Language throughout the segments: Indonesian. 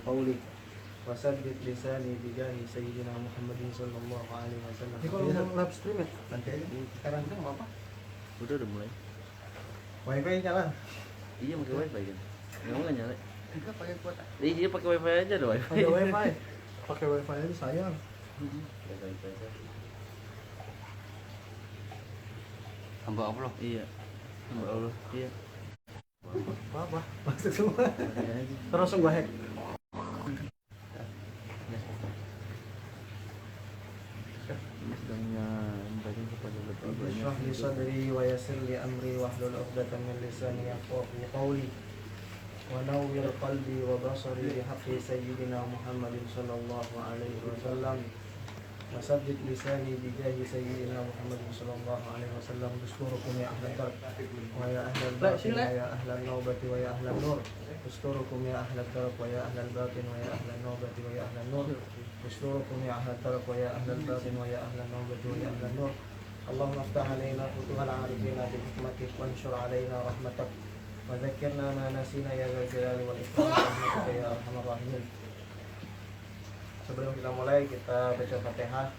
قولك وثبت لساني بجاه سيدنا محمد صلى الله عليه وسلم. Ini kalau mau live stream ya? Nanti aja. Sekarang itu nggak apa? Udah mulai. Wifi nyala? Iya pakai wifi kan. Nggak nyala. Enggak pakai kuota. Iya pakai wifi aja ada wifi. Ada wifi. Pakai wifi aja sayang. Pakai wifi aja. Hamba Allah. Iya. Hamba Allah. Iya. Apa? Masuk semua. Terus langsung gue hack. Ishrah li sadri wa yassir li amri wahlul 'uqdatam min lisani yafqahu qawli wa nawwir qalbi wa basari bi haqqi sayyidina Muhammadin sallallahu alaihi wasallam wa sabbit lisani bi jahi sayyidina Muhammadin sallallahu alaihi wasallam. Usturukum ya ahlan darb wa ya ahlal batin wa ya ahlan nawbati wa ya ahlan nur. Usturukum ya ahlan darb wa ya ahlal batin wa ya ahlan nawbati wa ya ahlan nur. Usturukum ya ahlan darb wa ya ahlal batin wa ya ahlan nawbati wa ya ahlan nur. اللهم افتح علينا فتوح العارفين بحكمتك وانشر علينا رحمتك وذكرنا ما نسينا يا ذا الجلال والإكرام برحمتك يا أرحم الراحمين. Sebelum kita mulai, kita baca Fatihah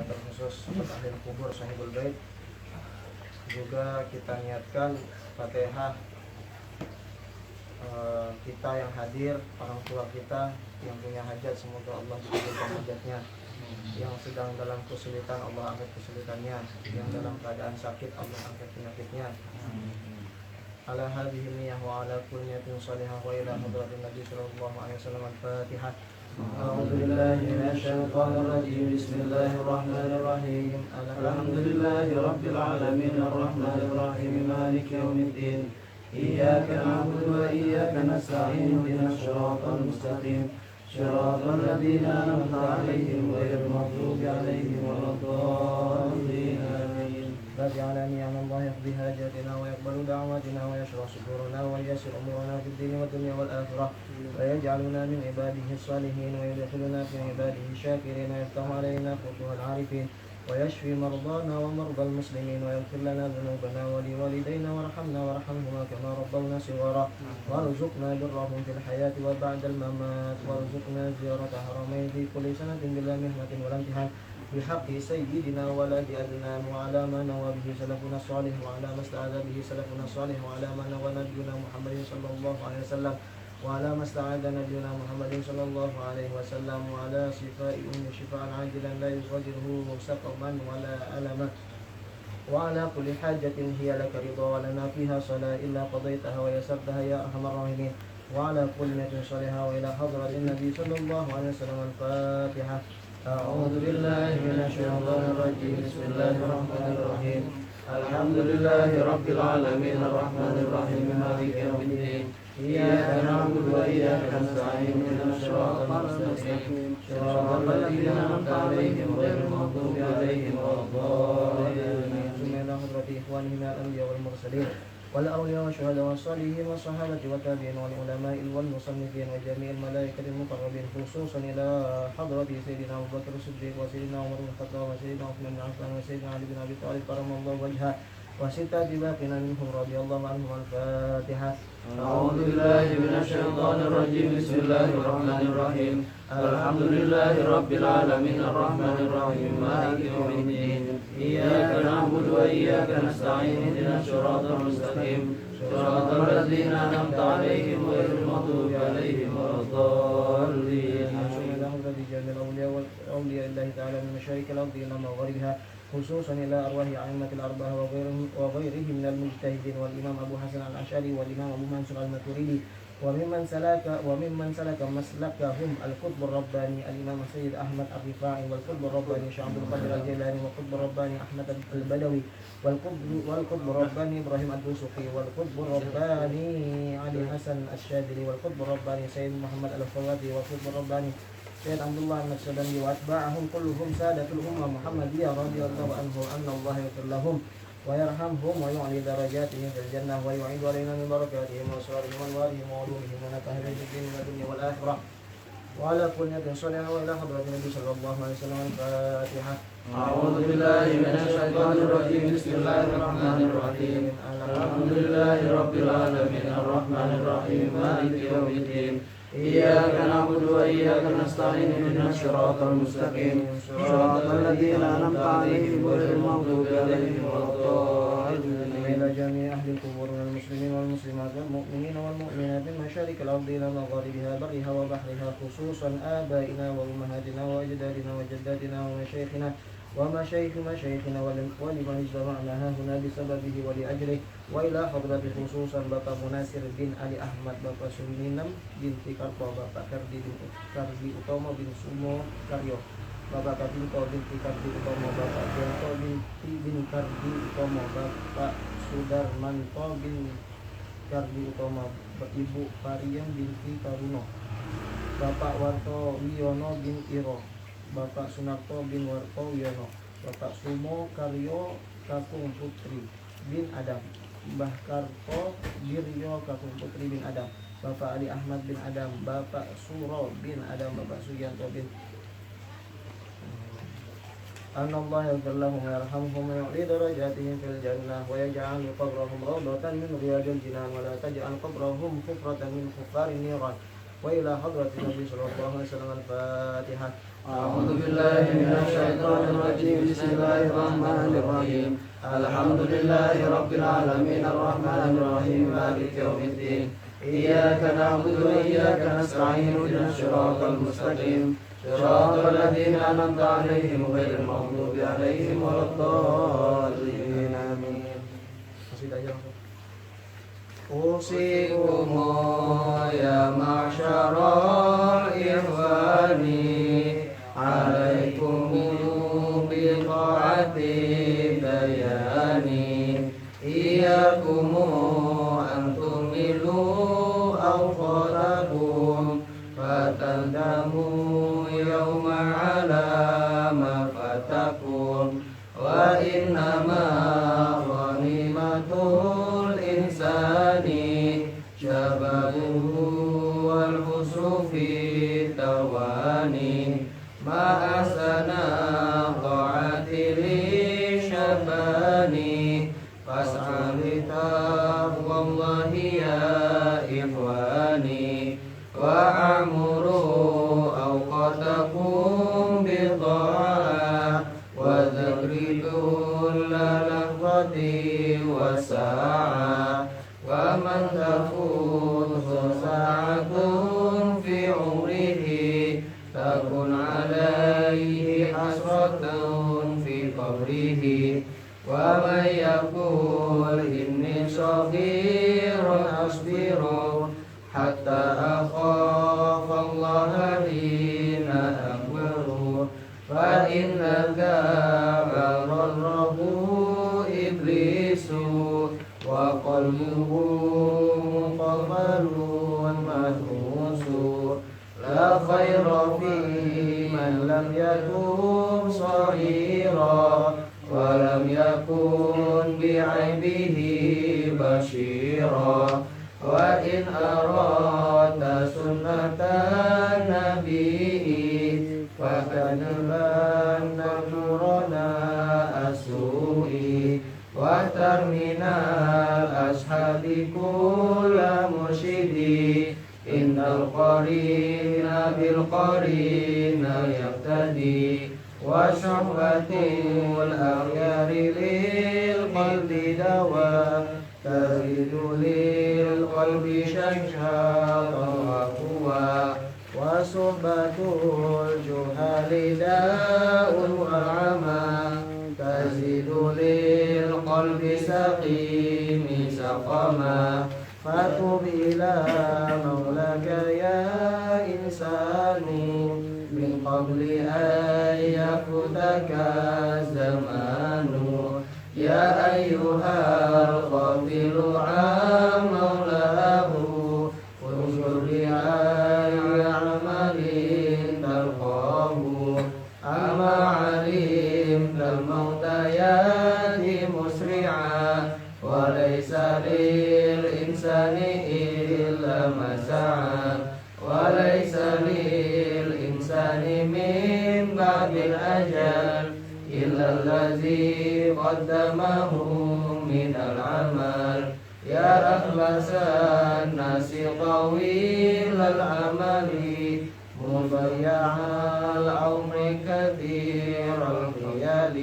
terkhusus untuk ahli kubur sahibul bait. Juga kita niatkan Fatihah kita yang hadir, orang tua kita yang punya hajat, semoga Allah dikabulkan hajatnya. Yang sedang dalam kesulitan, Allah angkat kesulitannya. Yang dalam keadaan sakit, Allah angkat penyakitnya. Ala hadhihi niyyah wa ala kulli niyatin salihah wa ila hadratin Nabi sallallahu alaihi wasallam. Al-Fatihah. A'udzu billahi minasy syaithanir rajim. Bismillahir rahim. Alhamdulillahi rabbil alamin arrahmanir rahim maliki yaumiddin. Iyyaka na'budu wa iyyaka nasta'in. Ihdinas siratal mustaqim. صراط الذين أنعمت عليهم غير المغضوب عليهم ولا الضالين آمين. فاجعلني عن الله يقضي حاجاتنا ويقبل دعواتنا ويشرح صدورنا وييسر أمورنا في الدين والدنيا والآخرة ويجعلنا من عباده الصالحين ويدخلنا في عباده الشاكرين ويفتح علينا فتوح العارفين ويشفي مرضانا ومرضى المسلمين ويغفر لنا ذنوبنا ولوالدينا وارحمنا وارحمهما كما ربونا صغارا وارزقنا برهم في الحياة وبعد الممات وارزقنا زيارة حرمين في كل سنة بلا محنة ولا امتحان بحق سيدنا ولد أدنان وعلى ما نوى به سلفنا الصالح وعلى ما استعاذ به سلفنا الصالح وعلى ما نوى نبينا محمد صلى الله عليه وسلم وعلى ما استعاذ نبينا محمد صلى الله عليه وسلم وعلى شفاء شفاء عاجلا لا يصادره سقما ولا ألما وعلى كل حاجة هي لك رضا ولنا فيها صلاة إلا قضيتها ويسرتها يا أرحم الراحمين وعلى كل نية صالحة وإلى حضرة النبي صلى الله عليه وسلم. الفاتحة. أعوذ بالله من الشيطان الرجيم. بسم الله الرحمن الرحيم. الحمد لله رب العالمين الرحمن الرحيم مالك يوم الدين. إياك نعبد وإياك نستعين. اهدنا الصراط المستقيم صراط الذين أنعمت عليهم غير المغضوب عليهم ولا الضالين. إلى حضرة إخوانهم الأنبياء والمرسلين والأولياء والشهداء والصالحين والصحابة والتابعين والعلماء والمصنفين وجميع الملائكة المقربين خصوصا إلى حضرة سيدنا أبو بكر الصديق وسيدنا عمر بن الخطاب وسيدنا عثمان بن عفان وسيدنا علي بن أبي طالب كرم الله وجهه وستة باقين منهم رضي الله عنهم. الفاتحة. أعوذ بالله من الشيطان الرجيم. بسم الله الرحمن الرحيم. الحمد لله رب العالمين الرحمن الرحيم مالك يوم الدين. إياك نعبد وإياك نستعين. اهدنا الصراط المستقيم صراط الذين أنعمت عليهم غير المغضوب عليهم ولا الضالين. جميع أولياء الله تعالى من مشارق الأرض إلى مغاربها خصوصا إلى أرواح أئمة الأربعة وغيرهم من المجتهدين والإمام أبو حسن الأشعري والإمام أبو منصور الماتريدي وممن سلك مسلكهم القطب الرباني الإمام السيد أحمد الرفاعي والقطب الرباني شيخ عبد القادر الجيلاني والقطب الرباني أحمد البدوي والقطب الرباني إبراهيم الدوسقي والقطب الرباني علي حسن الشاذلي والقطب الرباني سيد محمد الفوادي والقطب الرباني سيد عبد الله النقشبندي وأتباعهم كلهم سادة الأمة محمدية رضي الله عنهم أن الله يغفر لهم ويرحمهم ويعلي درجاتهم في الجنة ويعيد علينا من بركاتهم وأسرارهم وأنوارهم وعلومهم ونفعهم في الدين والدنيا والآخرة وعلى كل نبي صالح وإلى حضرة النبي صلى الله عليه وسلم. الفاتحة. أعوذ بالله من الشيطان الرجيم. بسم الله الرحمن الرحيم. الحمد لله رب العالمين الرحمن الرحيم مالك يوم الدين. إياك نعبد وإياك نستعين اهدنا الصراط المستقيم صراط الذين أنعمت عليهم غير المغضوب عليهم ولا الضالين. إلى جميع أهل القبور من المسلمين والمسلمات والمؤمنين والمؤمنات من مشارق الأرض إلى مغاربها برها وبحرها، خصوصا آبائنا وأمهاتنا وأجدادنا وجداتنا ومشايخنا ومشايخ مشايخنا ولمن اجتمعنا هنا بسببه ولأجله، وإلى حضرة خصوصا Bapak Munasir bin Ali Ahmad, Bapak Suminam binti Karto, Bapak Kardi Utomo bin Sumo Karyo, Bapak Kabinto binti Kardi Utomo, Bapak Bento bin Kardi Utomo, Bapak Sudarmanto bin Kardi Utomo, Ibu Pariem binti Karuno, Bapak Warto Wiono bin Iro, Bapak Sunarto bin Warto Wiono, Bapak Sumo Karyo Kakung Putri bin Adam, Mbah Karto Diryo Kakung Putri bin Adam, Bapak Ali Ahmad bin Adam, Bapak Suro bin Adam, Bapak Suyanto bin Allah yaghfir lahum wa yarhamhum wa yu'li darajatihim fil jannah wa yaj'al qabrahum rawdatan min riyadil jinan wa la taj'al qabrahum hufratan min hufarin niran. Wa ila hadratin Nabi sallallahu alaihi wasallam al-Fatihah. أعوذ بالله من الشيطان الرجيم بسم الله الرحمن الرحيم الحمد لله رب العالمين الرحمن الرحيم مالك يوم الدين إياك نعبد وإياك نستعين اهدنا الصراط المستقيم صراط الذين أنعمت عليهم غير المغضوب عليهم ولا الضالين آمين. أوصيكم يا معشر الإخوان عليكم بطاعة بيان إياكم أن تملوا أوقاتكم فتندموا يوم على ما فاتكم وإنما غنيمة الإنسان شبابه والحسن في التواني ما أحسن طاعة للشباني فاسعى لتقوى الله يا إخواني وأعمروا أوقاتكم بطاعة وذكر كل لحظة وساعة ومن تفوت ساعة في عمره تكن عليه حسرة في قبره ومن يقول إني صغير أصبر حتى أخاف الله حين أكبر فإن غرره إبليس وقلبه مقفل مدروس لا خير في من لم يكن صغيرا ولم يكن بعيبه بشيرا وإن أردت سنة النبي فكذبن نورنا السوء وترمنا الأشهاد كل مرشد إن القرين بالقرين يقتدي وشهوة الأغيار للقلب دواء تزيد للقلب شجاعة وقوى وصحبة الجهال داء وعمى تزيد للقلب سقيم سقما فتب إلى مولاك يا إنسان من قبل أن يفوتك الزمان يا أيها الغافل عن مولاه انظر لأي عمل تلقاه أما علمت الموت يأتي مسرعا وليس للإنسان إلا ما سعى وليس للإنسان من بعد الأجل إلا الذي قدمه من العمل يا أخلص الناس طويل الأمل مضيع العمر كثير الخيال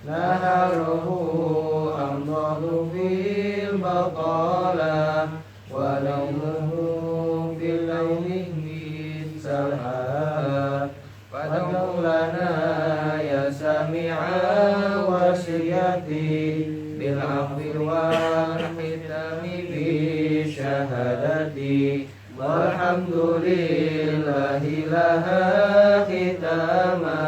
نهره أمضاه في البطالة ولومه في الليل سرحا فادع لنا يا سامع وصيتي بالعفو والختام بشهادتي والحمد لله لها ختاما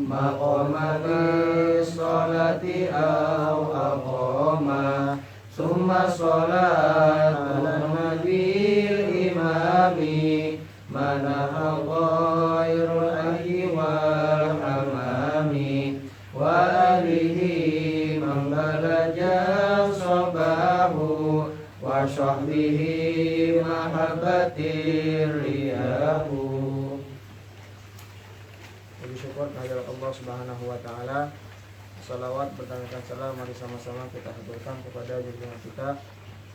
ما قام بالصلاة أو أقاما ثم الصلاة على النبي الإمام ما نهى غير الأهل والحمام وآله من بلج صباه وصحبه محبة الرياح. Puji syukur kehadirat Allah Subhanahu wa taala. Salawat bertandahkan salam mari sama-sama kita haturkan kepada junjungan kita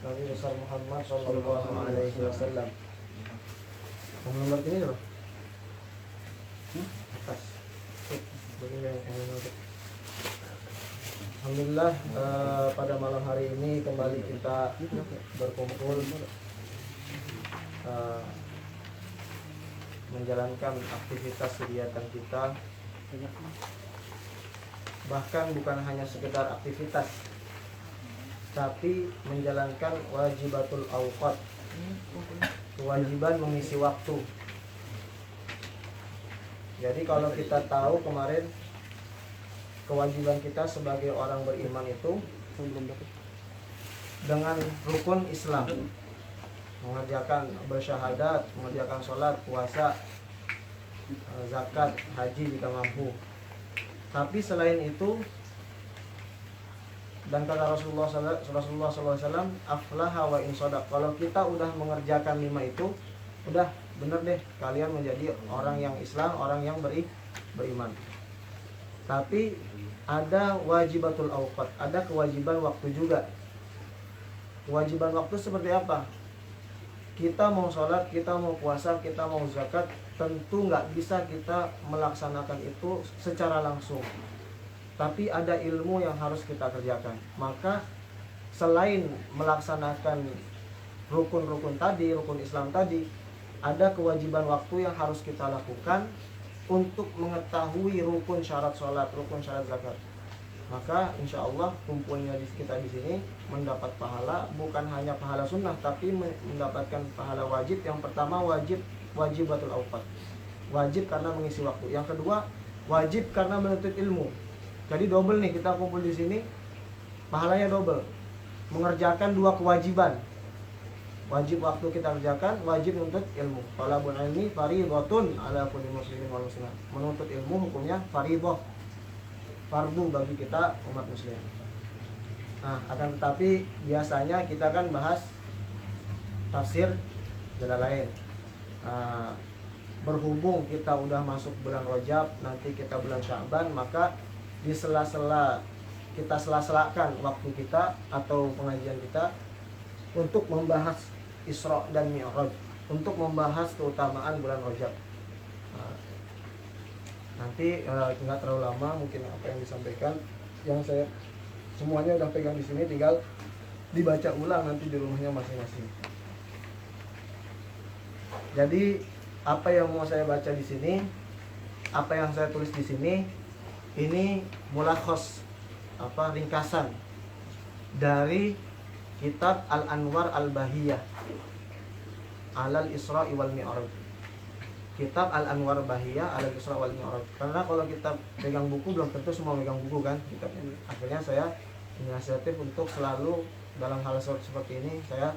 Nabi besar Muhammad sallallahu alaihi wasallam. Nomor ini loh. Atas. Begini yang nomor. Alhamdulillah pada malam hari ini kembali kita berkumpul menjalankan aktivitas kegiatan kita, bahkan bukan hanya sekedar aktivitas tapi menjalankan wajibatul awqat, kewajiban mengisi waktu. Jadi kalau kita tahu kemarin kewajiban kita sebagai orang beriman itu dengan rukun Islam, mengerjakan bersyahadat, mengerjakan sholat, puasa, zakat, haji jika mampu. Tapi selain itu, dan kata Rasulullah SAW, aflaha wa in shadaq. Kalau kita udah mengerjakan 5 itu, udah bener deh, kalian menjadi orang yang Islam, orang yang beriman. Tapi ada wajibatul awqat, ada kewajiban waktu juga. Kewajiban waktu seperti apa? Kita mau sholat, kita mau puasa, kita mau zakat, tentu nggak bisa kita melaksanakan itu secara langsung. Tapi ada ilmu yang harus kita kerjakan. Maka selain melaksanakan rukun-rukun tadi, rukun Islam tadi, ada kewajiban waktu yang harus kita lakukan untuk mengetahui rukun syarat sholat, rukun syarat zakat. Maka insya Allah kumpulnya kita di sini mendapat pahala, bukan hanya pahala sunnah, tapi mendapatkan pahala wajib. Yang pertama wajibatul awqat, wajib karena mengisi waktu. Yang kedua wajib karena menuntut ilmu. Jadi double nih, kita kumpul di sini pahalanya double, mengerjakan 2 kewajiban. Wajib waktu kita kerjakan, wajib menuntut ilmu. Talabul ilmi fardhatun ala kulli muslimin wal muslimat. Menuntut ilmu hukumnya fardhah, fardu bagi kita umat muslim. Nah, akan tetapi biasanya kita kan bahas tafsir Jalalain. Berhubung kita udah masuk bulan Rajab, nanti kita bulan Sya'ban, maka di sela-sela kita sela-selakan waktu kita atau pengajian kita untuk membahas Isra dan Mi'raj, untuk membahas keutamaan bulan Rajab. Nanti nggak terlalu lama mungkin apa yang disampaikan, yang saya semuanya udah pegang di sini, tinggal dibaca ulang nanti di rumahnya masing-masing. Jadi apa yang mau saya baca di sini, apa yang saya tulis di sini, ini mulakhos, ringkasan dari kitab Al-Anwar Al-Bahiyah Alal Isra wal Mi'raj. Kitab Al-Anwar Bahiyah Alal Isra wal Mi'raj. Karena kalau kita pegang buku belum tentu semua pegang buku kan kitabnya. Akhirnya saya inisiatif untuk selalu dalam hal seperti ini saya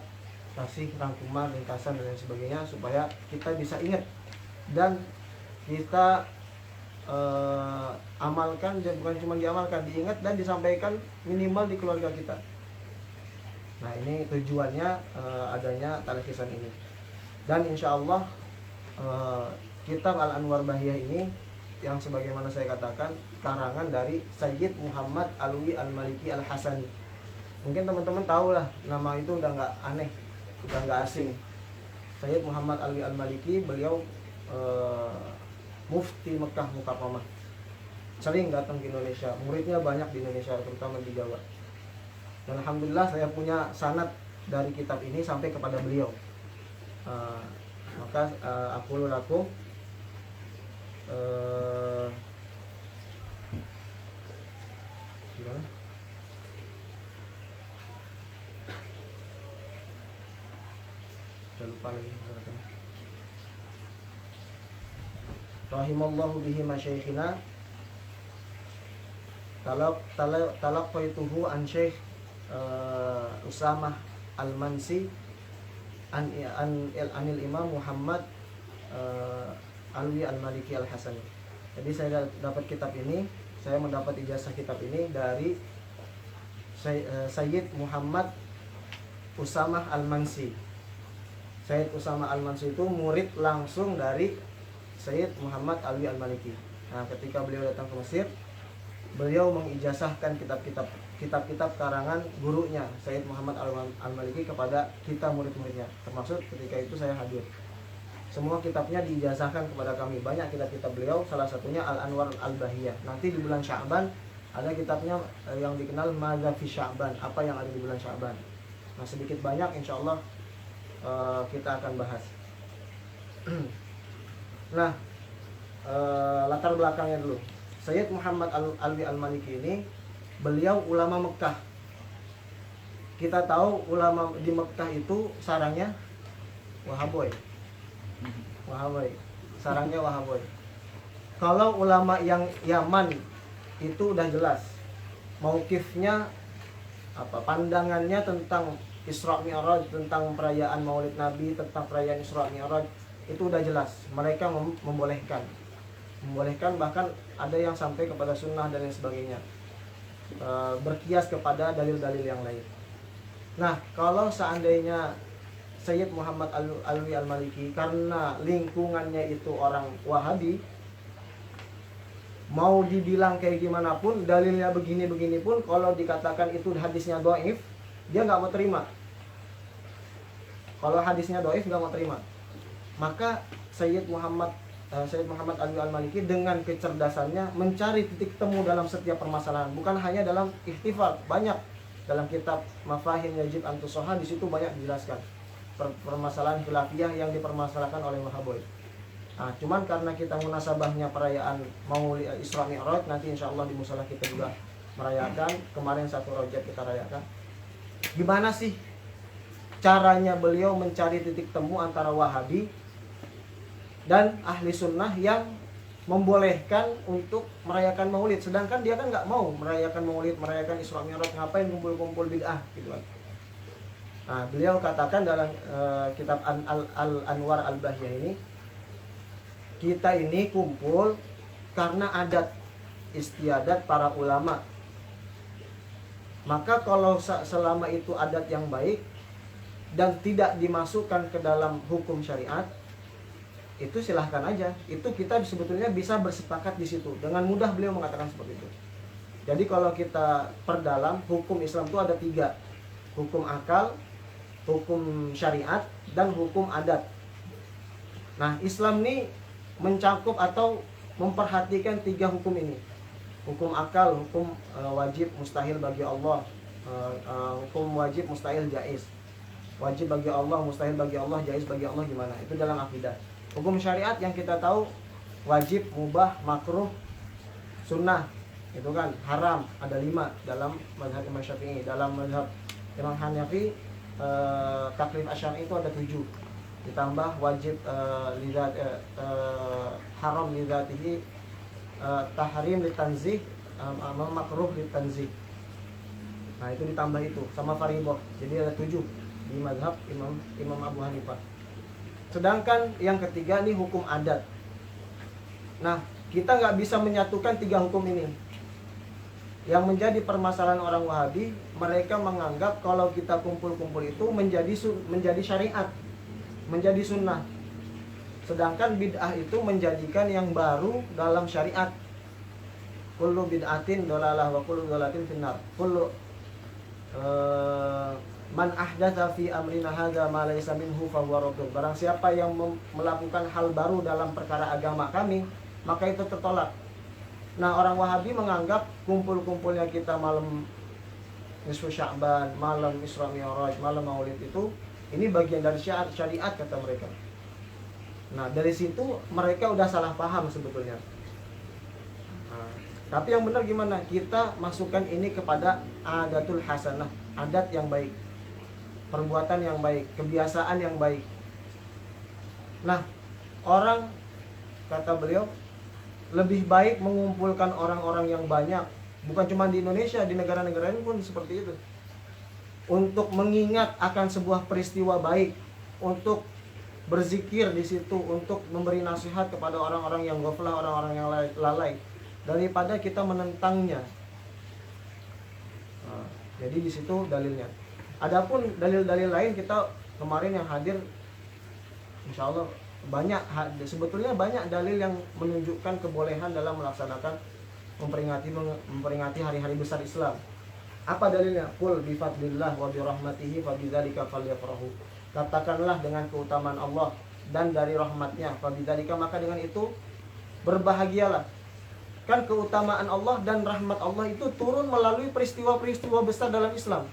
kasih rangkuman, ringkasan dan lain sebagainya supaya kita bisa ingat dan kita amalkan, dan bukan cuma diamalkan, diingat dan disampaikan minimal di keluarga kita. Nah, ini tujuannya adanya talkisan ini. Dan insya Allah kitab Al-Anwar Bahiyah ini yang sebagaimana saya katakan karangan dari Sayyid Muhammad Alwi Al-Maliki Al-Hasani. Mungkin teman-teman tahu lah, nama itu udah nggak aneh, udah nggak asing. Sayyid Muhammad Alwi Al-Maliki, beliau mufti Mekah Mukarramah. Sering datang ke Indonesia, muridnya banyak di Indonesia, terutama di Jawa. Dan alhamdulillah saya punya sanad dari kitab ini sampai kepada beliau. Maka aku laku gimana? Saya lupa lagi. Rahimallahu bihi masyaikhina talaqaituhu an Syekh Usamah Al-Mansi anil Imam Muhammad Alwi Al-Maliki Al-Hasani. Jadi saya dapat kitab ini, saya mendapat ijazah kitab ini dari Sayyid Muhammad Usamah Al-Mansi. Sayyid Usamah Al-Mansi itu murid langsung dari Sayyid Muhammad Alwi Al-Maliki. Nah, ketika beliau datang ke Mesir, beliau mengijazahkan kitab-kitab karangan gurunya Sayyid Muhammad Al-Maliki kepada kita murid-muridnya. Termasuk ketika itu saya hadir. Semua kitabnya diijazahkan kepada kami. Banyak kitab-kitab beliau, salah satunya Al-Anwar Al-Bahiyah. Nanti di bulan Sya'ban ada kitabnya yang dikenal Madza fi Sya'ban, apa yang ada di bulan Sya'ban. Nah, sedikit banyak insyaallah kita akan bahas. Nah, latar belakangnya dulu. Sayyid Muhammad Alwi Al-Maliki ini beliau ulama Mekah. Kita tahu ulama di Mekah itu sarangnya Wahaboy. Sarangnya Wahaboy. Kalau ulama yang Yaman itu udah jelas mauqifnya apa, pandangannya tentang Isra Mi'raj, tentang perayaan Maulid Nabi, tentang perayaan Isra Mi'raj itu udah jelas. Mereka membolehkan, bahkan ada yang sampai kepada sunnah dan lain sebagainya, berkias kepada dalil-dalil yang lain. Nah, kalau seandainya Sayyid Muhammad Alwi Al-Maliki karena lingkungannya itu orang Wahabi, mau dibilang kayak gimana pun, dalilnya begini-begini pun, kalau dikatakan itu hadisnya dhaif, dia nggak mau terima. Kalau hadisnya dhaif nggak mau terima. Maka Sayyid Muhammad Alwi Al-Maliki dengan kecerdasannya mencari titik temu dalam setiap permasalahan, bukan hanya dalam ihtifal. Banyak dalam kitab Mafahim Yajib Antusoha, di situ banyak dijelaskan permasalahan khilafiyah yang dipermasalahkan oleh Wahaboy. Nah, cuman karena kita munasabahnya perayaan Maulid Isra Mi'raj, nanti insyaallah di musalah kita juga merayakan. Kemarin 1 Rajab kita rayakan. Gimana sih caranya beliau mencari titik temu antara Wahabi dan ahli sunnah yang membolehkan untuk merayakan Maulid, sedangkan dia kan nggak mau merayakan Maulid, merayakan Isra Mi'raj, ngapain kumpul-kumpul bid'ah gitu kan. Nah, beliau katakan dalam kitab Al-Anwar Al-Bahiyah ini, kita ini kumpul karena adat istiadat para ulama. Maka kalau selama itu adat yang baik dan tidak dimasukkan ke dalam hukum syariat, itu silahkan aja. Itu kita sebetulnya bisa bersepakat di situ. Dengan mudah beliau mengatakan seperti itu. Jadi kalau kita perdalam, hukum Islam itu ada 3. Hukum akal, hukum syariat, dan hukum adat. Nah, Islam ini mencakup atau memperhatikan 3 hukum ini. Hukum akal, hukum wajib mustahil bagi Allah, hukum wajib mustahil jaiz. Wajib bagi Allah, mustahil bagi Allah, jaiz bagi Allah gimana? Itu dalam akidah. Hukum syariat yang kita tahu wajib, mubah, makruh, sunnah, itu kan haram, ada 5 dalam mazhab Imam Syafi'i. Dalam mazhab Imam Hanafi taklif asyari itu ada 7, ditambah wajib haram lidzatihi, tahrim litanzih, makruh litanzih. Nah, itu ditambah itu sama fardhu. Jadi ada 7 di mazhab Imam Abu Hanifah. Sedangkan yang ketiga nih hukum adat. Nah, kita nggak bisa menyatukan 3 hukum ini. Yang menjadi permasalahan orang Wahabi, mereka menganggap kalau kita kumpul-kumpul itu menjadi syariat, menjadi sunnah. Sedangkan bid'ah itu menjadikan yang baru dalam syariat. Kullu bid'atin dolalah wa kullu dolatin finnar. man ahdatsa fi amrina hadza ma laysa minhu fa huwa raddun. Barang siapa yang melakukan hal baru dalam perkara agama kami, maka itu tertolak. Nah, orang Wahabi menganggap kumpul-kumpulnya kita malam nisfu Sya'ban, malam Isra Mi'raj, malam Maulid itu ini bagian dari syariat kata mereka. Nah, dari situ mereka udah salah paham sebetulnya. Nah, tapi yang benar gimana? Kita masukkan ini kepada adatul hasanah, adat yang baik, perbuatan yang baik, kebiasaan yang baik. Nah, orang, kata beliau, lebih baik mengumpulkan orang-orang yang banyak, bukan cuma di Indonesia, di negara-negara lain pun seperti itu, untuk mengingat akan sebuah peristiwa baik, untuk berzikir di situ, untuk memberi nasihat kepada orang-orang yang ghaflah, orang-orang yang lalai, daripada kita menentangnya. Nah, jadi di situ dalilnya. Adapun dalil-dalil lain, kita kemarin yang hadir, insya Allah banyak, sebetulnya banyak dalil yang menunjukkan kebolehan dalam melaksanakan memperingati hari-hari besar Islam. Apa dalilnya? Qul bi fadlillah wa bi rahmatihi fa bidzalika falyafrahu. Katakanlah dengan keutamaan Allah dan dari rahmatnya, fa bidzalika, maka dengan itu berbahagialah. Kan keutamaan Allah dan rahmat Allah itu turun melalui peristiwa-peristiwa besar dalam Islam.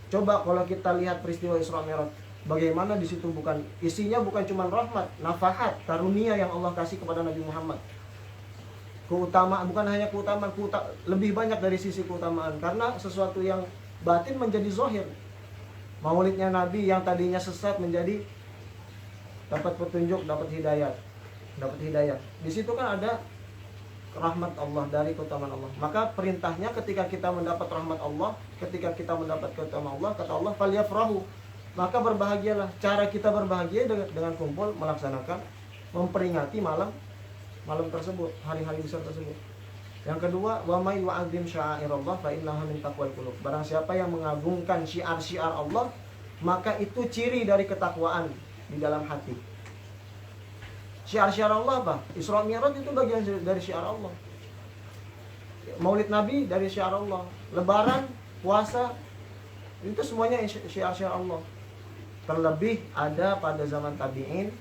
Coba kalau kita lihat peristiwa Isra Mi'raj, bagaimana di situ isinya bukan cuma rahmat, nafahat, karunia yang Allah kasih kepada Nabi Muhammad. Keutamaan, bukan hanya keutamaan, lebih banyak dari sisi keutamaan, karena sesuatu yang batin menjadi zahir. Maulidnya Nabi yang tadinya sesat menjadi dapat petunjuk, dapat hidayah. Di situ kan ada rahmat Allah, dari keutamaan Allah. Maka perintahnya ketika kita mendapat rahmat Allah, ketika kita mendapat keutamaan Allah, kata Allah, falyafrahu, maka berbahagialah. Cara kita berbahagia dengan kumpul melaksanakan, memperingati malam tersebut, hari-hari besar tersebut. Yang kedua, wa may yu'azzim sya'airallah fa innaha min taqwal qulub. Barang siapa yang mengagungkan syiar-syiar Allah, maka itu ciri dari ketakwaan di dalam hati. Syiar-syiar Allah apa? Isra Mi'raj itu bagian dari syiar Allah. Maulid Nabi dari syiar Allah. Lebaran, puasa, itu semuanya syiar-syiar Allah. Terlebih ada pada zaman tabi'in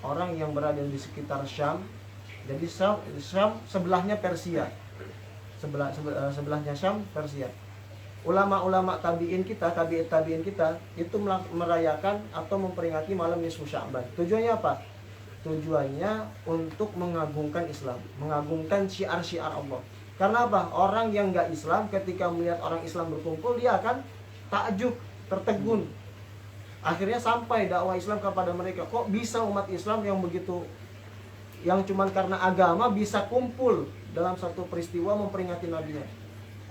orang yang berada di sekitar Syam. Jadi Syam sebelahnya Persia. Sebelahnya Syam, Persia. Ulama-ulama tabi'in kita itu merayakan atau memperingati malam nisfu Sya'ban. Tujuannya apa? Tujuannya untuk mengagungkan Islam, mengagungkan syiar-syiar Allah. Karena apa? Orang yang nggak Islam ketika melihat orang Islam berkumpul, dia akan takjub, tertegun. Akhirnya sampai dakwah Islam kepada mereka. Kok bisa umat Islam yang cuman karena agama bisa kumpul dalam satu peristiwa memperingati nabinya?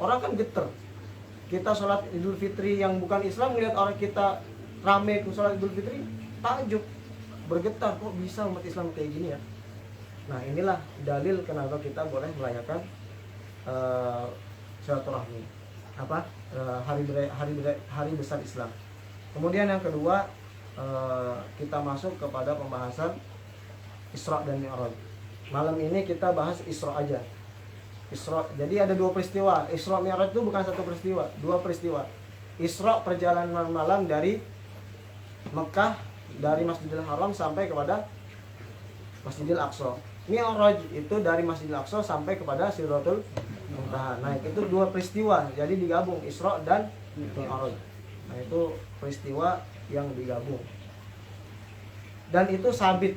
Orang kan geter. Kita sholat Idul Fitri yang bukan Islam, melihat orang kita rame ke sholat Idul Fitri, takjub, bergetar, kok bisa umat Islam kayak gini ya? Nah, inilah dalil kenapa kita boleh merayakan silaturahmi, hari besar Islam. Kemudian yang kedua, kita masuk kepada pembahasan Isra dan Mi'raj. Malam ini kita bahas Isra aja. Isra, jadi ada dua peristiwa. Isra Mi'raj itu bukan satu peristiwa, dua peristiwa. Isra perjalanan malam dari Mekah, dari Masjidil Haram sampai kepada Masjidil Aqsa. Mi'raj itu dari Masjidil Aqsa sampai kepada Sidratul Muntaha. Nah, itu dua peristiwa, jadi digabung Isra dan Mi'raj. Nah, itu peristiwa yang digabung. Dan itu sabit.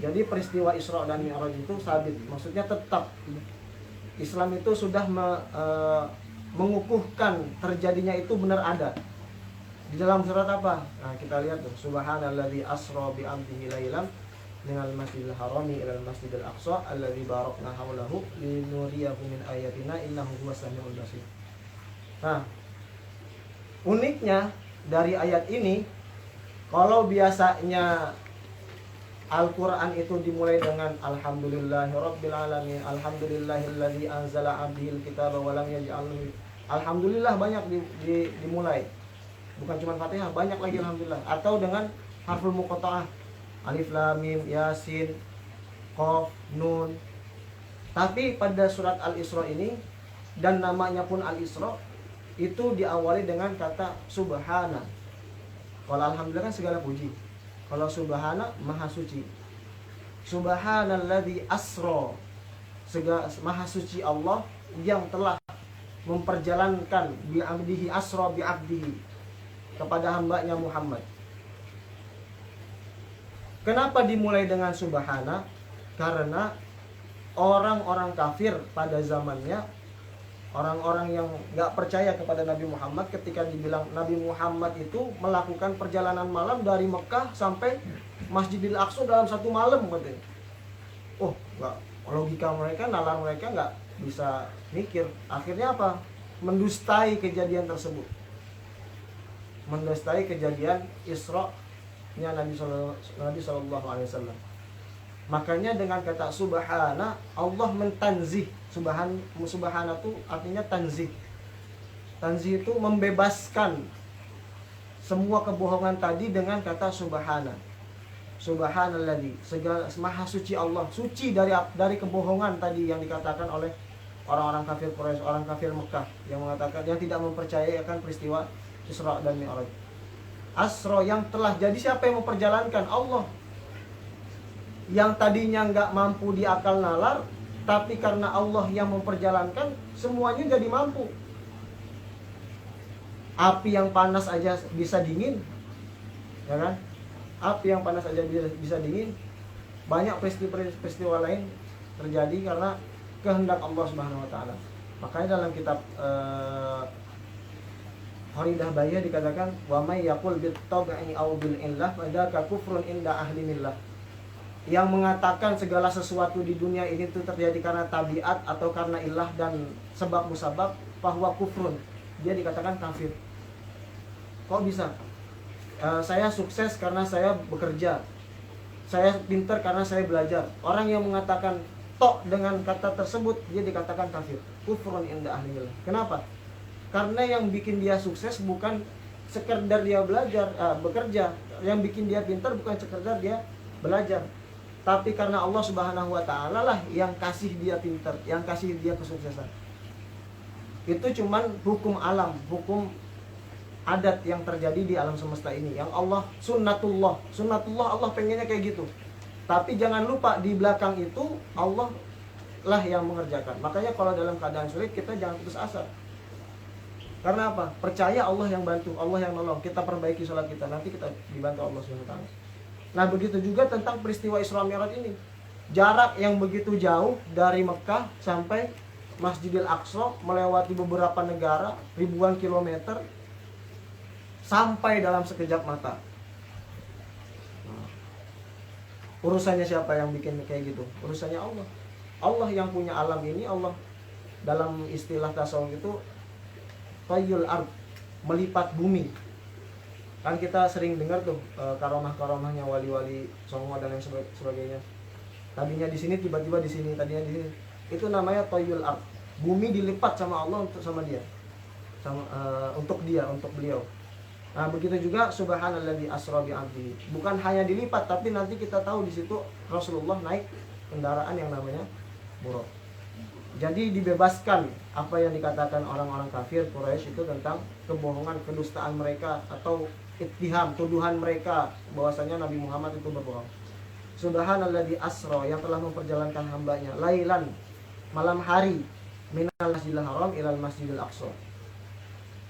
Jadi peristiwa Isra dan Mi'raj itu sabit, maksudnya tetap. Islam itu sudah mengukuhkan terjadinya itu benar ada. Di dalam surat apa? Nah, kita lihat tuh. Subhanalladzi asra bi 'abdihi lailan minal masjidil harami ilal masjidil aqsa alladzi barakna haulahu linuriyahu min ayatina innahu huwas samiul basir. Nah, uniknya dari ayat ini, kalau biasanya Al-Quran itu dimulai dengan Alhamdulillahirabbil alamin, Alhamdulillahilladzi anzala 'abdihil kitaba wa lam yaj'al lahu. Alhamdulillah banyak dimulai. Bukan cuma Fatihah, banyak lagi alhamdulillah. Atau dengan harful muqatta'ah, Alif Lam Mim Yasin Qaf Nun. Tapi pada surat Al-Isra ini, dan namanya pun Al-Isra, itu diawali dengan kata subhana. Kalau alhamdulillah kan segala puji. Kalau subhana maha suci. Subhanalladzi asra, maha suci Allah yang telah memperjalankan bi'abdihi, asra bi'abdihi, kepada hambanya Muhammad. Kenapa dimulai dengan subhana? Karena orang-orang kafir pada zamannya, orang-orang yang gak percaya kepada Nabi Muhammad, ketika dibilang Nabi Muhammad itu melakukan perjalanan malam dari Mekah sampai Masjidil Aqsa dalam satu malam, katanya. Oh, gak, logika mereka, nalar mereka gak bisa mikir. Akhirnya apa? Mendustai kejadian tersebut, mendustai kejadian Isra-nya Nabi Sallallahu Alaihi Wasallam. Makanya dengan kata subhana, Allah mentanzih. Subhana itu artinya tanzih. Tanzih itu membebaskan semua kebohongan tadi dengan kata subhana. Subhanalladzi, segala maha suci Allah, suci dari kebohongan tadi yang dikatakan oleh orang-orang kafir Quraisy, orang kafir Mekah yang mengatakan, yang tidak mempercayai akan peristiwa Isra dan Mi'raj. Asra, yang telah jadi, siapa yang memperjalankan? Allah. Yang tadinya nggak mampu di akal nalar, tapi karena Allah yang memperjalankan, semuanya jadi mampu. Api yang panas aja bisa dingin, ya kan? Api yang panas aja bisa dingin. Banyak peristiwa lain terjadi karena kehendak Allah Subhanahu Wa Taala. Makanya dalam kitab Horidah Bayah dikatakan, wa may yaqul bit tab'i aw bil illah fadzaka kufrun inda ahli millah. Yang mengatakan segala sesuatu di dunia ini itu terjadi karena tabiat atau karena ilah dan sebab musabab, bahwa kufrun, dia dikatakan kafir. Kok bisa? Saya sukses karena saya bekerja, saya pintar karena saya belajar. Orang yang mengatakan tok dengan kata tersebut, dia dikatakan kafir. Kufrun inda ahli millah. Kenapa? Karena yang bikin dia sukses bukan sekedar dia bekerja. Yang bikin dia pintar bukan sekedar dia belajar, tapi karena Allah Subhanahu Wa Taala lah yang kasih dia pintar, yang kasih dia kesuksesan. Itu cuman hukum alam, hukum adat yang terjadi di alam semesta ini, yang Allah sunnatullah Allah pengennya kayak gitu. Tapi jangan lupa di belakang itu Allah lah yang mengerjakan. Makanya kalau dalam keadaan sulit kita jangan putus asa. Karena apa? Percaya Allah yang bantu, Allah yang nolong. Kita perbaiki sholat kita, nanti kita dibantu Allah SWT. Nah, begitu juga tentang peristiwa Isra Mi'raj ini. Jarak yang begitu jauh dari Mekah sampai Masjidil Aqsa, melewati beberapa negara, ribuan kilometer, sampai dalam sekejap mata. Urusannya siapa yang bikin kayak gitu? Urusannya Allah. Allah yang punya alam ini. Allah dalam istilah tasawuf itu tayyul ard, melipat bumi. Kan kita sering dengar tuh karomah-karomahnya wali-wali Songo dan lain sebagainya. Tadinya di sini, tiba-tiba di sini, tadinya di sini. Itu namanya tayyul ard. Bumi dilipat sama Allah sama dia. Untuk beliau. Nah, begitu juga subhanalladzi asra bi 'abdi. Bukan hanya dilipat, tapi nanti kita tahu di situ Rasulullah naik kendaraan yang namanya buraq. Jadi dibebaskan apa yang dikatakan orang-orang kafir Quraisy itu tentang kebohongan, kedustaan mereka atau ittiham, tuduhan mereka bahwasanya Nabi Muhammad itu berbohong. Subhanalladzi asra, yang telah memperjalankan hambanya lailan, malam hari, minal masjidil haram ilal masjidil aqsa.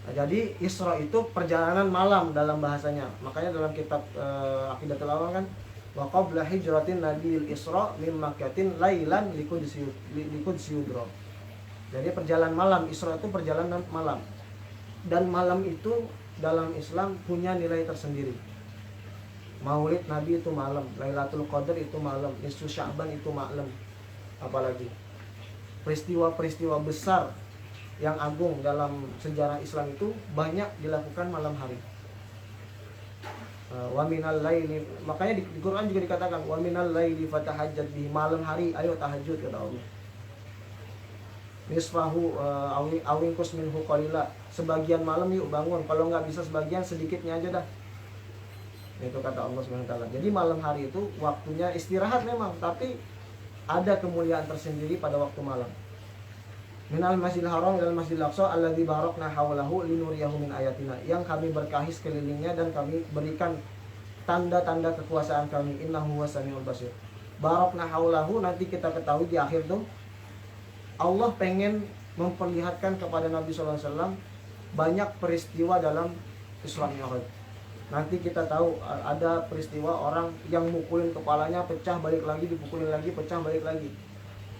Nah, jadi Isra itu perjalanan malam dalam bahasanya. Makanya dalam kitab Aqidatul Awam kan, wa qabla hijratin nabiyil Isra min Makkatin lailan liqudsi yudra. Jadi perjalanan malam, Isra itu perjalanan malam. Dan malam itu dalam Islam punya nilai tersendiri. Maulid Nabi itu malam, Lailatul Qadar itu malam, Nisfu Sya'ban itu malam. Apalagi peristiwa-peristiwa besar yang agung dalam sejarah Islam itu banyak dilakukan malam hari. Wa minal laili, makanya di Quran juga dikatakan wa minal laili fatahajjat bihi, malam hari ayo tahajud, kata Allah. Nisfahu awinkus minhu qalila, sebagian malam yuk bangun, kalau nggak bisa sebagian sedikitnya aja dah. Itu kata Allah SWT. Jadi malam hari itu waktunya istirahat memang, tapi ada kemuliaan tersendiri pada waktu malam. Minal Masjidil Haram ilal Masjidil Aqsa alladzi barakna haulahu linuriyahu min ayatina, yang kami berkahi sekelilingnya dan kami berikan tanda-tanda kekuasaan kami. Innahu huwas samiul basir. Barakna haulahu, nanti kita ketahui di akhir tuh Allah pengen memperlihatkan kepada Nabi SAW banyak peristiwa dalam Isra Mi'raj. Nanti kita tahu ada peristiwa orang yang mukulin kepalanya pecah balik lagi, dipukulin lagi pecah balik lagi.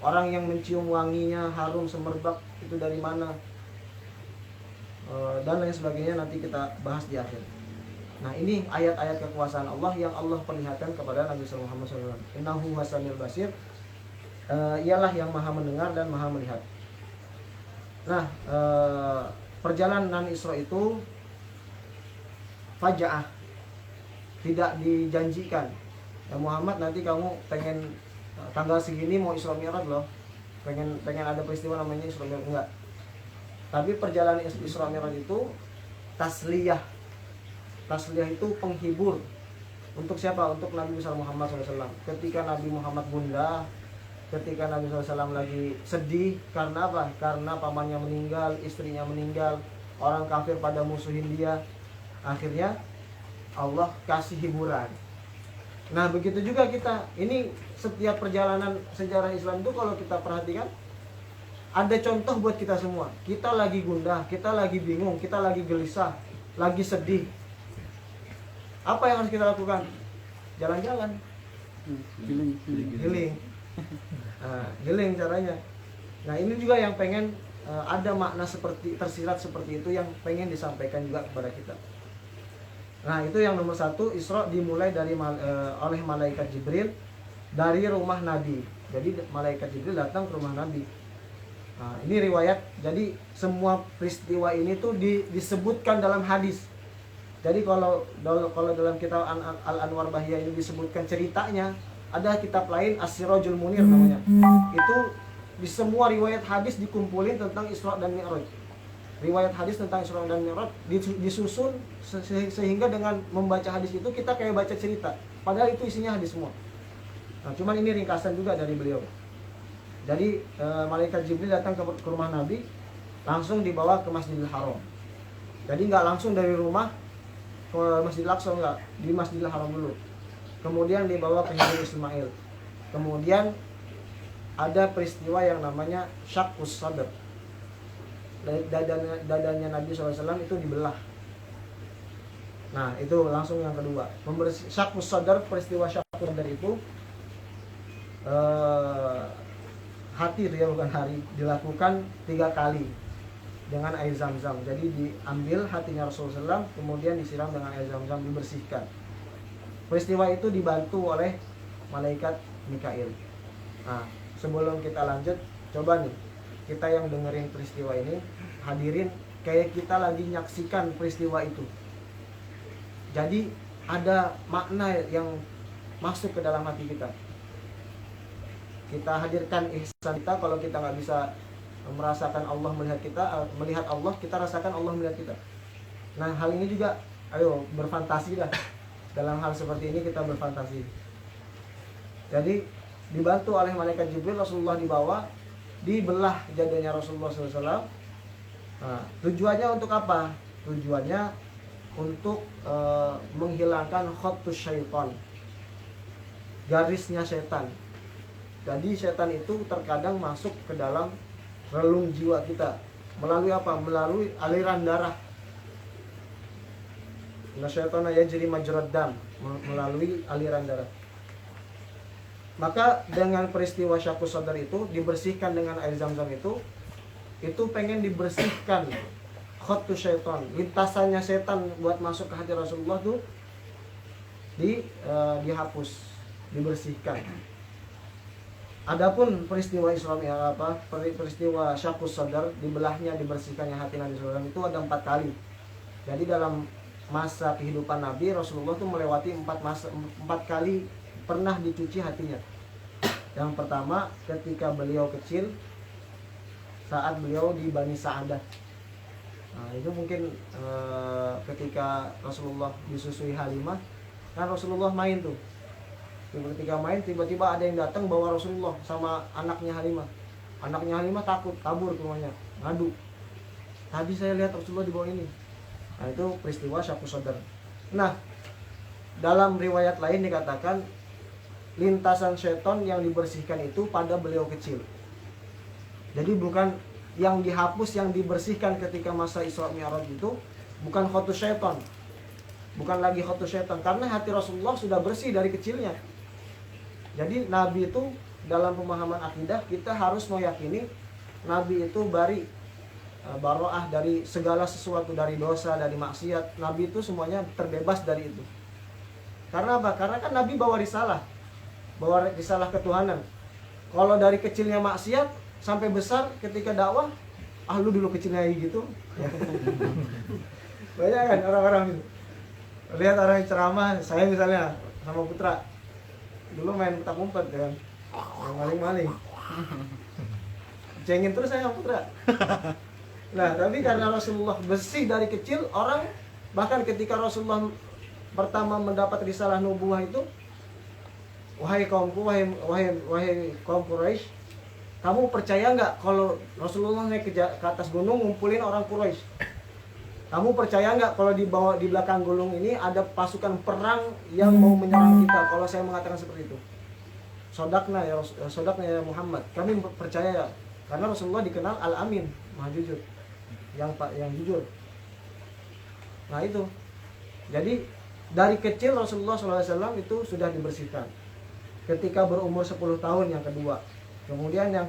Orang yang mencium wanginya harum semerbak itu dari mana, dan lain sebagainya nanti kita bahas di akhir. Nah, ini ayat-ayat kekuasaan Allah yang Allah perlihatkan kepada Nabi Muhammad SAW. Innahu hasanil basir, ialah yang maha mendengar dan maha melihat. Nah, perjalanan Isra itu faja'ah, tidak dijanjikan. Ya Muhammad, nanti kamu pengen tanggal segini mau Isra Mi'raj loh, pengen ada peristiwa namanya Isra Mi'raj, enggak. Tapi perjalanan Isra Mi'raj itu tasliyah. Tasliyah itu penghibur. Untuk siapa? Untuk Nabi besar Muhammad SAW. Ketika Nabi Muhammad gundah, ketika Nabi SAW lagi sedih, karena apa? Karena pamannya meninggal, istrinya meninggal, orang kafir pada musuhin dia. Akhirnya Allah kasih hiburan. Nah, begitu juga kita. Ini setiap perjalanan sejarah Islam itu kalau kita perhatikan ada contoh buat kita semua. Kita lagi gundah, kita lagi bingung, kita lagi gelisah, lagi sedih. Apa yang harus kita lakukan? Jalan-jalan. Healing. Healing caranya. Nah, ini juga yang pengen ada makna seperti tersirat seperti itu yang pengen disampaikan juga kepada kita. Nah, itu yang nomor satu. Isra dimulai dari oleh malaikat Jibril dari rumah Nabi. Jadi malaikat Jibril datang ke rumah Nabi. Nah, ini riwayat. Jadi semua peristiwa ini tuh disebutkan dalam hadis. Jadi kalau dalam kitab Al-Anwar Bahiyah ini disebutkan ceritanya, ada kitab lain As-Sirajul Munir namanya. Itu di semua riwayat hadis dikumpulin tentang Isra dan Mi'raj. Riwayat hadis tentang Isra dan Mi'raj disusun sehingga dengan membaca hadis itu kita kayak baca cerita. Padahal itu isinya hadis semua. Nah, cuman ini ringkasan juga dari beliau. Jadi malaikat Jibril datang ke rumah Nabi, langsung dibawa ke Masjidil Haram. Jadi nggak langsung dari rumah ke Masjidil Aqsa, enggak, di Masjidil Haram dulu. Kemudian dibawa ke Hijr Ismail. Kemudian ada peristiwa yang namanya Syaqqus Sadr. Dadanya Nabi SAW itu dibelah. Nah, itu langsung yang kedua. Syaqqus Sadr, peristiwa Syaqqus Sadr itu hati itu ya, bukan hari, dilakukan 3 kali dengan air zam-zam. Jadi diambil hatinya Rasulullah SAW, kemudian disiram dengan air zam-zam, dibersihkan. Peristiwa itu dibantu oleh malaikat Mikail. Nah, sebelum kita lanjut, coba nih kita yang dengerin peristiwa ini, hadirin kayak kita lagi nyaksikan peristiwa itu. Jadi ada makna yang masuk ke dalam hati kita. Kita hadirkan ihsan kita. Kalau kita nggak bisa merasakan Allah melihat kita, melihat Allah, kita rasakan Allah melihat kita. Nah, hal ini juga, ayo berfantasi dah. Dalam hal seperti ini kita berfantasi. Jadi dibantu oleh malaikat Jibril, Rasulullah dibawa, dibelah dadanya Rasulullah SAW. Nah, tujuannya untuk apa? Tujuannya untuk menghilangkan khatus syaitan, garisnya setan. Jadi setan itu terkadang masuk ke dalam relung jiwa kita melalui apa? Melalui aliran darah. Nasyaitana yajri majrad dam, melalui aliran darah. Maka dengan peristiwa Syaqqus Sadr itu dibersihkan dengan air zam-zam itu pengen dibersihkan khatus syaitan, lintasannya setan buat masuk ke hati Rasulullah tuh dihapus, dibersihkan. Adapun peristiwa Isra peristiwa Syaqqus Sadr, dibelahnya, dibersihkannya hati Nabi SAW itu ada 4 kali. Jadi dalam masa kehidupan Nabi, Rasulullah tuh melewati 4 kali pernah dicuci hatinya. Yang pertama ketika beliau kecil, saat beliau di Bani Sa'adah. Nah, itu mungkin ketika Rasulullah disusui Halimah, kan Rasulullah main tuh. Ketika main tiba-tiba ada yang datang bawa Rasulullah sama anaknya Halimah. Anaknya Halimah takut, kabur ke rumahnya, ngadu. Tadi saya lihat Rasulullah di bawah ini. Nah, itu peristiwa syaqqu sadr. Nah, dalam riwayat lain dikatakan lintasan seton yang dibersihkan itu pada beliau kecil. Jadi bukan yang dihapus, yang dibersihkan ketika masa Isra Mi'raj itu bukan khotus syaitan. Bukan lagi khotus syaitan, karena hati Rasulullah sudah bersih dari kecilnya. Jadi Nabi itu dalam pemahaman akidah kita harus meyakini Nabi itu baroah dari segala sesuatu, dari dosa, dari maksiat. Nabi itu semuanya terbebas dari itu. Karena apa? Karena kan Nabi bawa risalah ketuhanan. Kalau dari kecilnya maksiat sampai besar ketika dakwah, lu dulu kecilnya gitu. Banyak kan orang-orang gitu. Lihat orang yang ceramah, saya misalnya sama Putra dulu main petak umpet kan, maling-maling, cengin terus saya sama Putra. Nah, tapi karena Rasulullah bersih dari kecil, orang bahkan ketika Rasulullah pertama mendapat risalah nubuwah itu, wahai kaumku, wahai kaum Quraisy, kamu percaya nggak kalau Rasulullah naik ke atas gunung ngumpulin orang Quraisy? Kamu percaya nggak kalau di belakang gunung ini ada pasukan perang yang mau menyerang kita? Kalau saya mengatakan seperti itu, sodakna ya Muhammad, kami percaya ya, karena Rasulullah dikenal Al-Amin, Maha Jujur, yang jujur. Nah itu, jadi dari kecil Rasulullah SAW itu sudah dibersihkan. Ketika berumur 10 tahun yang kedua, kemudian yang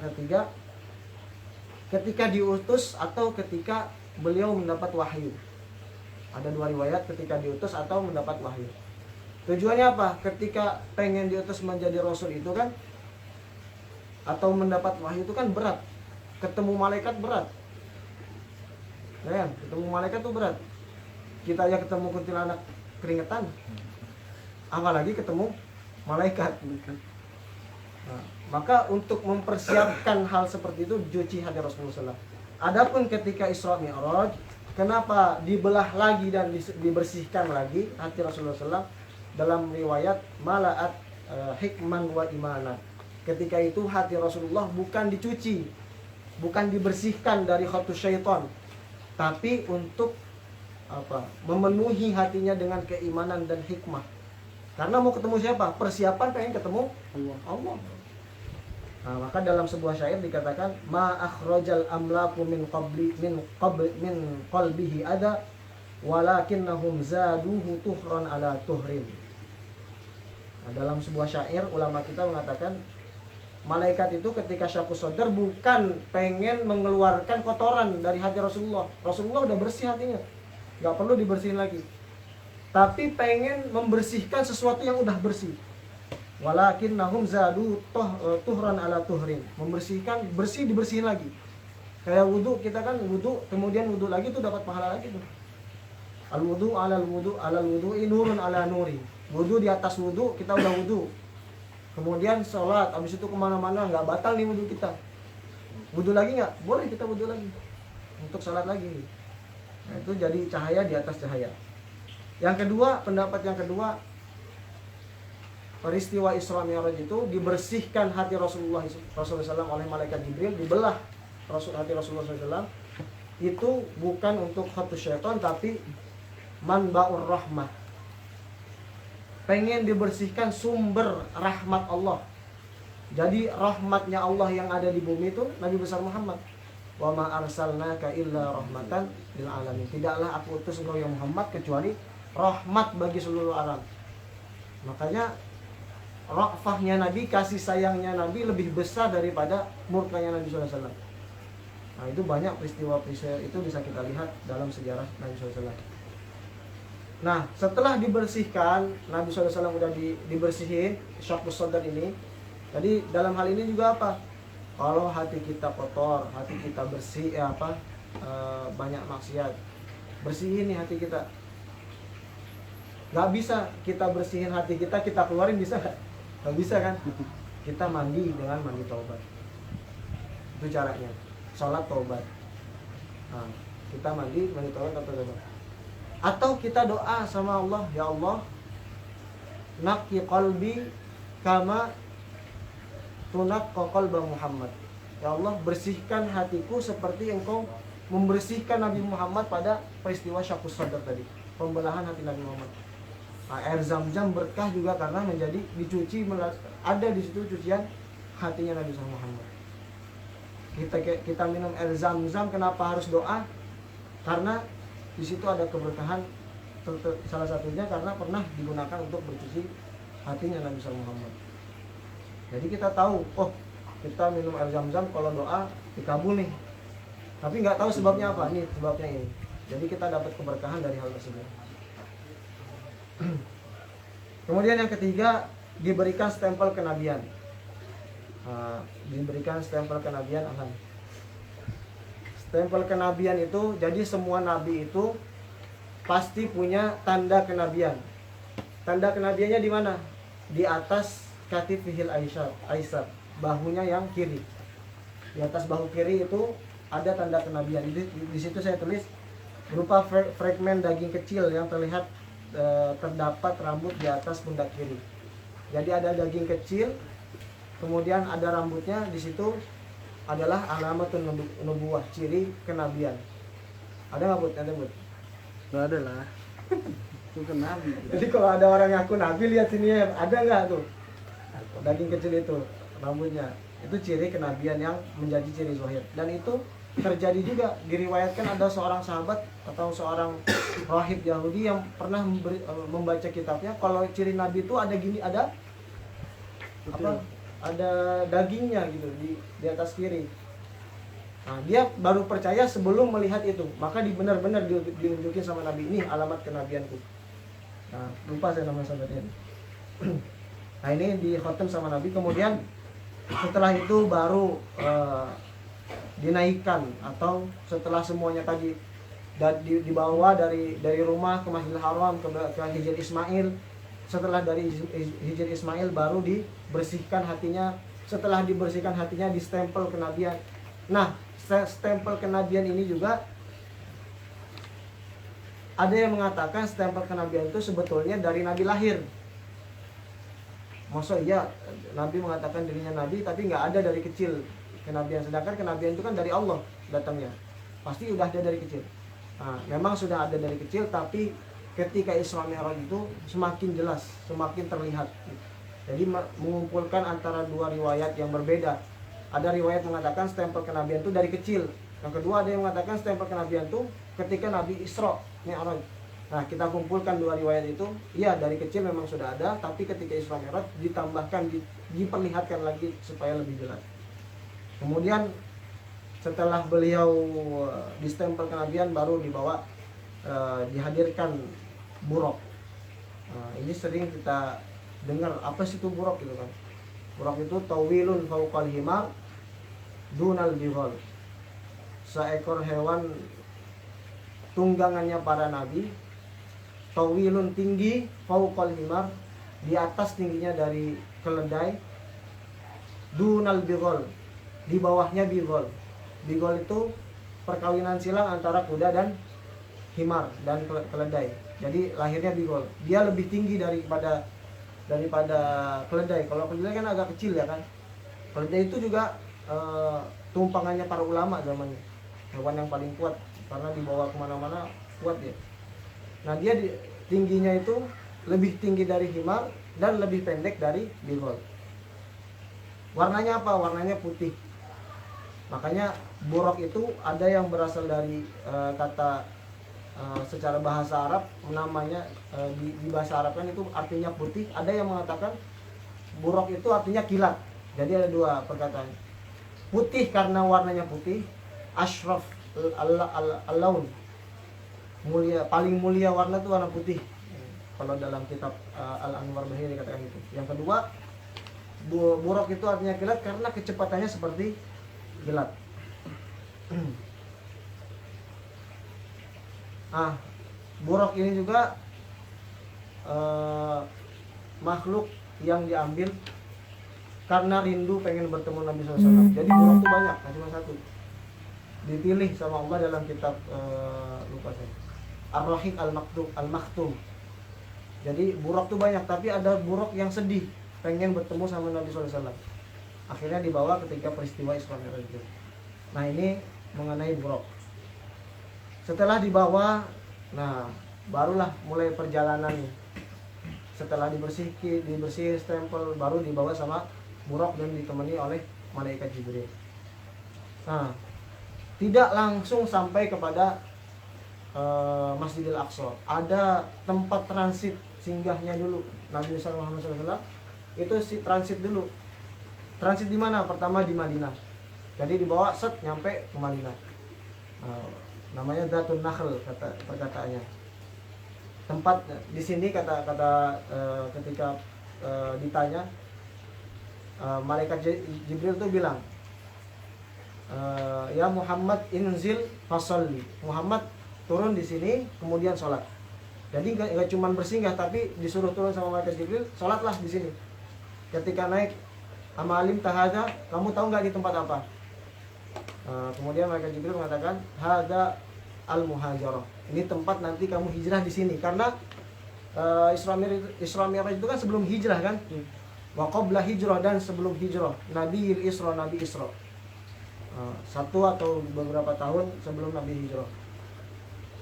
ketiga, ketika diutus atau ketika beliau mendapat wahyu. Ada dua riwayat, ketika diutus atau mendapat wahyu. Tujuannya apa? Ketika pengen diutus menjadi rasul itu kan, atau mendapat wahyu itu kan berat. Ketemu malaikat berat. Ya, ketemu malaikat itu berat. Kita aja ketemu kuntilanak keringetan, apalagi ketemu malaikat. Nah, maka untuk mempersiapkan hal seperti itu cuci hati Rasulullah SAW. Adapun ketika Isra Mi'raj, kenapa dibelah lagi dan dibersihkan lagi hati Rasulullah SAW? Dalam riwayat mala'at hikman wa imana. Ketika itu hati Rasulullah bukan dicuci, bukan dibersihkan dari khotus syaitan, tapi untuk memenuhi hatinya dengan keimanan dan hikmah. Karena mau ketemu siapa? Persiapan pengen ketemu Allah. Nah, maka dalam sebuah syair dikatakan ma akhrajal amlaku min qalbihi ada walakinnahum zaduhu tuhran ala tuhrin. Nah, dalam sebuah syair ulama kita mengatakan malaikat itu ketika syaqqu sadr bukan pengen mengeluarkan kotoran dari hati Rasulullah. Rasulullah udah bersih hatinya, nggak perlu dibersihin lagi. Tapi pengen membersihkan sesuatu yang udah bersih. Walakinnahum zadu tuhran ala tuhrin. Membersihkan, dibersihin lagi. Kayak wudu, kita kan wudu, kemudian wudu lagi tuh dapat pahala lagi tuh. Al wudu alal wudu'i nurun ala nuri. Wudu di atas wudu, kita udah wudu. Kemudian sholat, abis itu kemana-mana, nggak batal nih wudu kita. Wudu lagi nggak? Boleh kita wudu lagi. Untuk sholat lagi. Nah, itu jadi cahaya di atas cahaya. Yang kedua, pendapat yang kedua, peristiwa Isra Mi'raj itu dibersihkan hati Rasulullah SAW oleh malaikat Jibril, dibelah hati Rasulullah SAW itu bukan untuk khotus syaitan, tapi manba'ur rahmah. Pengen dibersihkan sumber rahmat Allah. Jadi rahmatnya Allah yang ada di bumi itu Nabi besar Muhammad. Wa ma arsalnaka illa rahmatan lil alamin. Tidaklah aku utus engkau ya Muhammad kecuali rahmat bagi seluruh alam. Makanya ra'fahnya Nabi, kasih sayangnya Nabi lebih besar daripada murkanya Nabi SAW. Nah itu banyak peristiwa-peristiwa itu bisa kita lihat dalam sejarah Nabi SAW. Nah setelah dibersihkan, Nabi SAW udah dibersihin syaqqu sadr ini. Jadi dalam hal ini juga apa? Kalau hati kita kotor, hati kita bersih, banyak maksiat, bersihin nih hati kita. Gak bisa kita bersihin hati kita keluarin, bisa gak? Gak bisa kan? Kita mandi dengan mandi taubat. Itu caranya. Sholat taubat. Nah, kita mandi taubat atau kita doa sama Allah, ya Allah, naqi qalbi kama tunaqqa qalba Muhammad. Ya Allah, bersihkan hatiku seperti engkau membersihkan Nabi Muhammad pada peristiwa Syaqqus Sadr tadi, pembelahan hati Nabi Muhammad. Nah, air Zam-Zam berkah juga karena menjadi dicuci, ada di situ cucian hatinya Nabi Muhammad. Kita minum air Zam-Zam, kenapa harus doa? Karena di situ ada keberkahan, salah satunya karena pernah digunakan untuk bercuci hatinya Nabi Muhammad. Jadi kita tahu, oh kita minum air Zam-Zam kalau doa dikabul nih. Tapi nggak tahu sebabnya apa, nih sebabnya ini. Jadi kita dapat keberkahan dari hal tersebut. Kemudian yang ketiga, diberikan stempel kenabian. Diberikan stempel kenabian. Stempel kenabian itu, jadi semua nabi itu pasti punya tanda kenabian. Tanda kenabiannya di mana? Di atas katifihil aisar, bahunya yang kiri. Di atas bahu kiri itu ada tanda kenabian. Di situ saya tulis berupa fragmen daging kecil yang terlihat terdapat rambut di atas pundak kiri. Jadi ada daging kecil, kemudian ada rambutnya. Di situ adalah alamatun nubuwah, ciri kenabian. Ada nggak, Bud? Ada, Bud? Nggak ada lah. Itu kan nabi. Jadi kalau ada orang ngaku nabi, lihat sini ya, ada nggak tuh daging kecil itu, rambutnya. Itu ciri kenabian yang menjadi ciri zahir. Dan itu terjadi juga, diriwayatkan ada seorang sahabat atau seorang rahib Yahudi yang pernah membaca kitabnya, kalau ciri nabi itu ada gini, ada apa? Ada dagingnya gitu di atas kiri. Nah, dia baru percaya sebelum melihat itu, maka benar-benar diunjukin sama Nabi, ini alamat kenabianku. Nah, lupa saya nama sahabatnya. Nah, ini di khotem sama Nabi. Kemudian setelah itu baru dinaikkan, atau setelah semuanya tadi dibawa dari rumah ke Masjidil Haram, ke Hijr Ismail. Setelah dari Hijr Ismail baru dibersihkan hatinya. Setelah dibersihkan hatinya, distempel kenabian. Nah, stempel kenabian ini juga ada yang mengatakan stempel kenabian itu sebetulnya dari Nabi lahir. Masa iya Nabi mengatakan dirinya Nabi tapi nggak ada dari kecil kenabian, sedangkan kenabian itu kan dari Allah datangnya, pasti udah ada dari kecil. Nah, memang sudah ada dari kecil, tapi ketika Isra Mi'raj itu semakin jelas, semakin terlihat. Jadi mengumpulkan antara dua riwayat yang berbeda. Ada riwayat mengatakan stempel kenabian itu dari kecil. Yang kedua ada yang mengatakan stempel kenabian itu ketika Nabi Isra Mi'raj. Nah, kita kumpulkan dua riwayat itu. Iya, dari kecil memang sudah ada, tapi ketika Isra Mi'raj ditambahkan, diperlihatkan lagi supaya lebih jelas. Kemudian setelah beliau distempel kenabian, baru dibawa dihadirkan buraq. Ini sering kita dengar, apa sih itu buraq gitu kan? Buraq itu tawilun fauqal himar dunal bighal. Seekor hewan tunggangannya para nabi, tawilun tinggi, fauqal himar di atas tingginya dari keledai, dunal bighal di bawahnya bighal. Bighal itu perkawinan silang antara kuda dan himar dan keledai. Jadi lahirnya bighal. Dia lebih tinggi daripada keledai. Kalau keledai kan agak kecil ya kan. Keledai itu juga tumpangannya para ulama zamannya. Hewan yang paling kuat karena dibawa kemana-mana kuat dia. Nah, dia tingginya itu lebih tinggi dari himar dan lebih pendek dari bighal. Warnanya apa? Warnanya putih. Makanya buraq itu ada yang berasal dari kata secara bahasa Arab, namanya di bahasa Arab kan itu artinya putih. Ada yang mengatakan buraq itu artinya kilat. Jadi ada dua perkataan. Putih karena warnanya putih, ashraf al-laun, mulia, paling mulia warna itu warna putih. Kalau dalam kitab Al-Anwar Bahiri dikatakan itu. Yang kedua, buraq itu artinya kilat karena kecepatannya seperti kilat. Buraq ini juga makhluk yang diambil karena rindu pengen bertemu Nabi SAW. Jadi buraq itu banyak, cuma satu. Dipilih sama Allah dalam kitab lupa saya, Ar-Rahiq Al-Maktum. Jadi buraq itu banyak, tapi ada buraq yang sedih pengen bertemu sama Nabi SAW. Akhirnya dibawa ketika peristiwa Isra Mi'raj itu. Nah ini mengenai Buraq. Setelah dibawa, nah barulah mulai perjalanan. Setelah dibersih stempel, baru dibawa sama Buraq dan ditemani oleh malaikat Jibril. Nah, tidak langsung sampai kepada Masjidil Aqsa. Ada tempat transit singgahnya dulu. Nabi Muhammad SAW itu transit dulu. Transit di mana? Pertama di Madinah. Jadi dibawa set nyampe ke Madinah. Namanya Dzatun Nakhl perkataannya. Tempat di sini kata ketika ditanya malaikat Jibril tuh bilang, ya Muhammad inzil fasalli. Muhammad turun di sini kemudian sholat. Jadi nggak cuma bersinggah tapi disuruh turun sama malaikat Jibril, sholatlah di sini. Ketika naik, amalim tahada, kamu tahu nggak di tempat apa? Kemudian malaikat Jibril mengatakan, hada al muhajarah. Ini tempat nanti kamu hijrah di sini karena Isra Mi'raj itu kan sebelum hijrah kan? Wa qabla hijrah, dan sebelum hijrah. Nabi Isra. Satu atau beberapa tahun sebelum Nabi hijrah.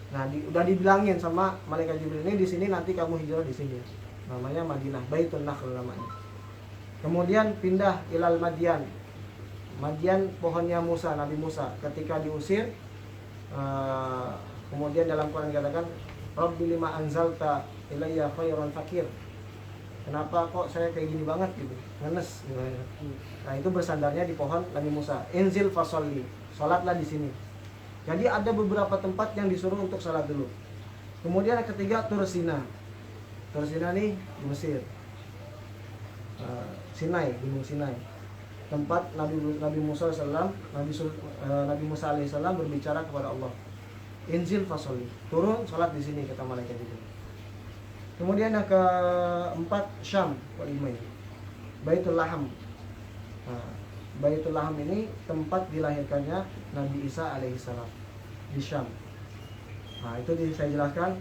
Nah, udah dibilangin sama malaikat Jibril, ini di sini nanti kamu hijrah di sini. Namanya Madinah, Baitun Nakhl namanya. Kemudian pindah ilal Madian. Madian pohonnya Musa, Nabi Musa ketika diusir, kemudian dalam Quran dikatakan, Rabbi lima anzalta ilayya khairan fakir. Kenapa kok saya kayak gini banget gitu, ngenes. Nah itu bersandarnya di pohon Nabi Musa. Inzil fasolli, sholatlah di sini. Jadi ada beberapa tempat yang disuruh untuk sholat dulu. Kemudian yang ketiga Tur Sina. Tur Sina nih di Mesir. Sinai, Gunung Sinai. Tempat Nabi Musa SAW, Nabi Musa alaihissalam berbicara kepada Allah. Inzil fasolli, turun sholat di sini kata malaikat itu. Kemudian yang keempat Syam, kelima ini Baitul Laham. Nah, Baitul Laham ini tempat dilahirkannya Nabi Isa alaihissalam di Syam. Nah itu saya jelaskan,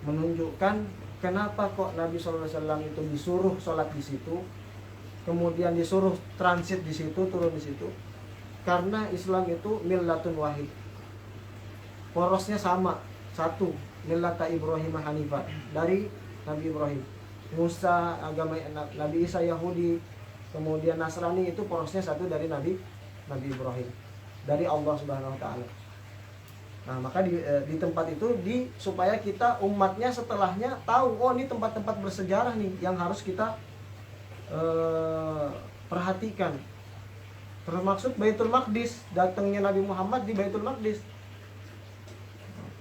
menunjukkan kenapa kok Nabi SAW itu disuruh sholat di situ, kemudian disuruh transit di situ, turun di situ. Karena Islam itu millatun wahid, porosnya sama, satu, millata Ibrahim Hanifah, dari Nabi Ibrahim. Musa agama Nabi Isa Yahudi, kemudian Nasrani, itu porosnya satu dari Nabi Ibrahim, dari Allah Subhanahu wa taala. Nah, maka di tempat itu supaya kita umatnya setelahnya tahu, oh ini tempat-tempat bersejarah nih yang harus kita perhatikan. Termaksud Baitul Maqdis, datangnya Nabi Muhammad di Baitul Maqdis.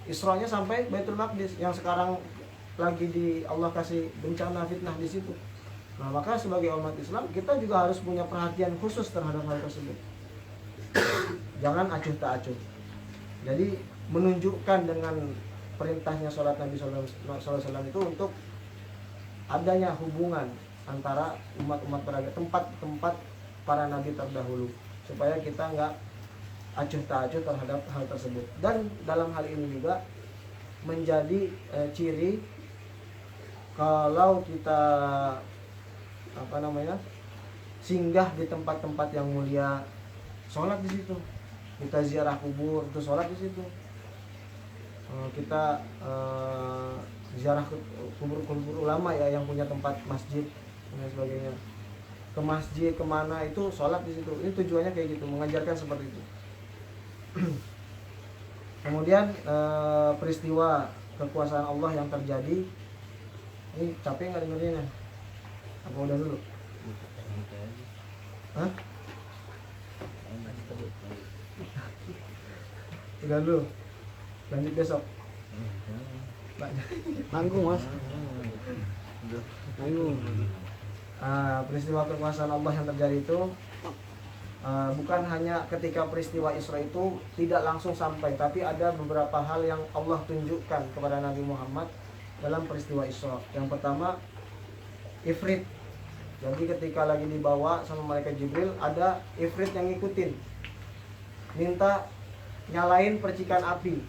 Isra'nya sampai Baitul Maqdis yang sekarang lagi Allah kasih bencana fitnah di situ. Nah, maka sebagai umat Islam kita juga harus punya perhatian khusus terhadap hal tersebut. Jangan acuh tak acuh. Jadi menunjukkan dengan perintahnya sholat Nabi SAW itu untuk adanya hubungan antara umat-umat beragama, tempat-tempat para nabi terdahulu, supaya kita nggak acuh tak acuh terhadap hal tersebut. Dan dalam hal ini juga menjadi ciri kalau kita singgah di tempat-tempat yang mulia, sholat di situ. Kita ziarah kubur, itu sholat di situ. Kita ziarah kubur ulama ya, yang punya tempat masjid dan sebagainya. Ke masjid kemana itu sholat di situ. Ini tujuannya kayak gitu, mengajarkan seperti itu. Kemudian peristiwa kekuasaan Allah yang terjadi. Ini capek nggak dengerinnya? Apa udah dulu? Hah? Udah dulu. Lanjut besok. Nanggung mas. Nanggung. Peristiwa kekuasaan Allah yang terjadi itu bukan hanya ketika peristiwa Isra itu tidak langsung sampai, tapi ada beberapa hal yang Allah tunjukkan kepada Nabi Muhammad dalam peristiwa Isra. Yang pertama, Ifrit. Jadi ketika lagi dibawa sama malaikat Jibril, ada Ifrit yang ngikutin, minta nyalain percikan api,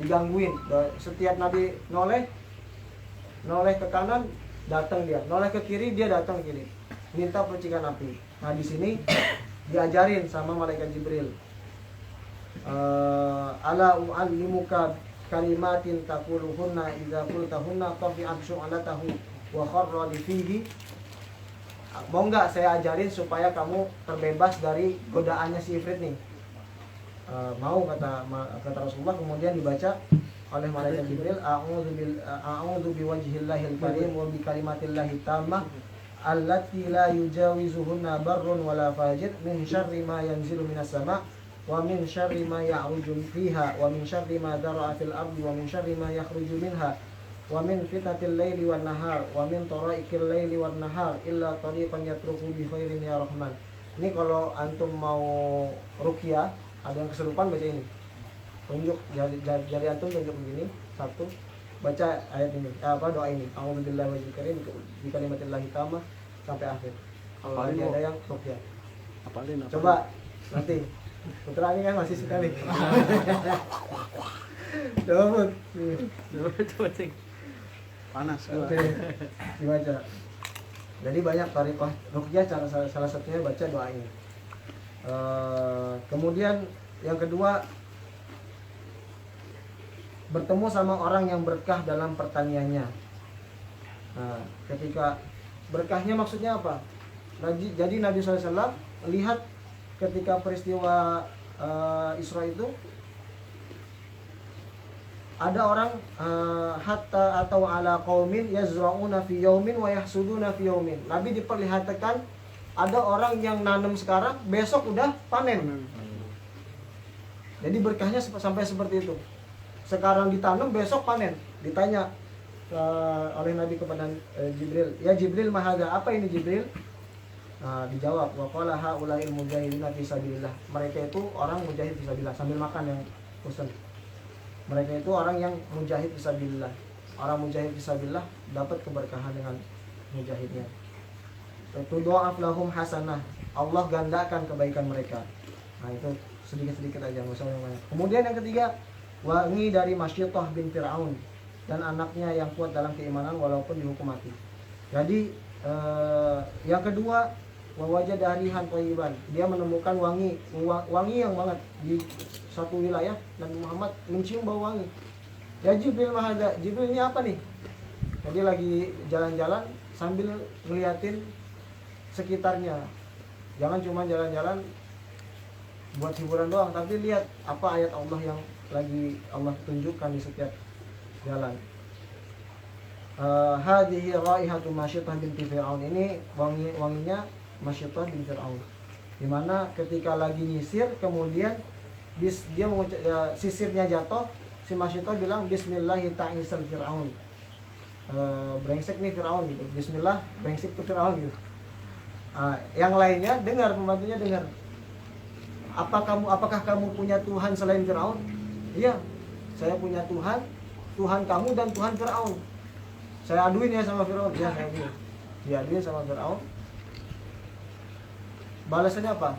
digangguin. Setiap Nabi noleh ke kanan, datang dia. Noleh ke kiri, dia datang kiri. minta percikan api. Nah di sini diajarin sama malaikat Jibril. Ala u'allimuka kalimatin taquluhunna idza qultahunna tafi'at syu'alatahu wa kharra li fihi. Mau nggak saya ajarin supaya kamu terbebas dari godaannya si Ifrit nih? Mau kata Rasulullah. Kemudian dibaca oleh malaikat Jibril, a'udzu biwajhillahil karim wa bi kalimatillahit tammah allati la yujawizuhunna barrun wala fajir min syarri ma yanzilu minas sama' wa min syarri ma ya'ruju fiha wa min syarri ma dara'a fil ardi wa min syarri ma yakhruju minha wa min fitnatil laili wan nahar wa min taraikil laili wan nahar illa tariqan yatruku bi khairin ya rahman. Ini kalau antum mau ruqyah, ada yang kesurupan baca ini. Tunjuk jari antum, tunjuk begini, satu, baca ayat ini, doa ini, a'udzubillahi wajhil karim bi kalimatillahi tammah sampai akhir. Kalau lagi ada yang ruqyah, Apalin apa? coba nanti. Putra ini kan masih sekali. Coba Coba cing. Panas gua. Oke, dibaca. Jadi banyak tariqah ruqyah, salah satunya baca doa ini. Kemudian yang kedua, bertemu sama orang yang berkah dalam pertaniannya. Nah, ketika berkahnya maksudnya apa? Jadi Nabi SAW lihat ketika peristiwa Isra itu ada orang hatta atau ala qaumin yazra'una fi yaumin wa yahsuduna fi yaumin. Nabi diperlihatkan ada orang yang nanam sekarang, besok udah panen. Jadi berkahnya sampai seperti itu. Sekarang ditanam, besok panen. Ditanya oleh Nabi kepada Jibril, "Ya Jibril, mahadha, apa ini Jibril?" Dijawab, "Wa qala haula'il mujahidina fi sabilillah." Mereka itu orang mujahid fi sabilillah, sambil makan yang pesan. Mereka itu orang yang mujahid fi sabilillah. Orang mujahid fi sabilillah dapat keberkahan dengan mujahidnya. Tudha'af lahum hasanah. Allah gandakan kebaikan mereka. Nah, itu sedikit-sedikit aja, enggak usah banyak. Kemudian yang ketiga, wangi dari Masyittah bin Fir'aun dan anaknya yang kuat dalam keimanan walaupun dihukum mati. Jadi yang kedua, wawajada rihan thayyiban. Dia menemukan wangi yang banget di satu wilayah. Nabi Muhammad mencium bau wangi. Ya Jibril, mahada. Jibril ini apa nih? Jadi lagi jalan-jalan sambil ngeliatin sekitarnya. Jangan cuma jalan-jalan buat hiburan doang, tapi lihat apa ayat Allah yang lagi Allah tunjukkan di setiap jalan. Hadhihi raihatu Masyittah binti Fir'aun. Ini wanginya Masyittah bin Fir'aun. Dimana ketika lagi nyisir, kemudian dia sisirnya jatuh, si Masyittah bilang Bismillahi ta'isal Fir'aun. Brengsek nih Fir'aun gitu. Bismillah, brengsek tuh Fir'aun gitu. Yang lainnya dengar, pembantunya dengar. Apakah kamu punya Tuhan selain Fir'aun? Iya, saya punya Tuhan, Tuhan kamu dan Tuhan Fir'aun. Saya aduin ya sama Fir'aun. Ya, saya aduin. Diaduin sama Fir'aun. Balasannya apa?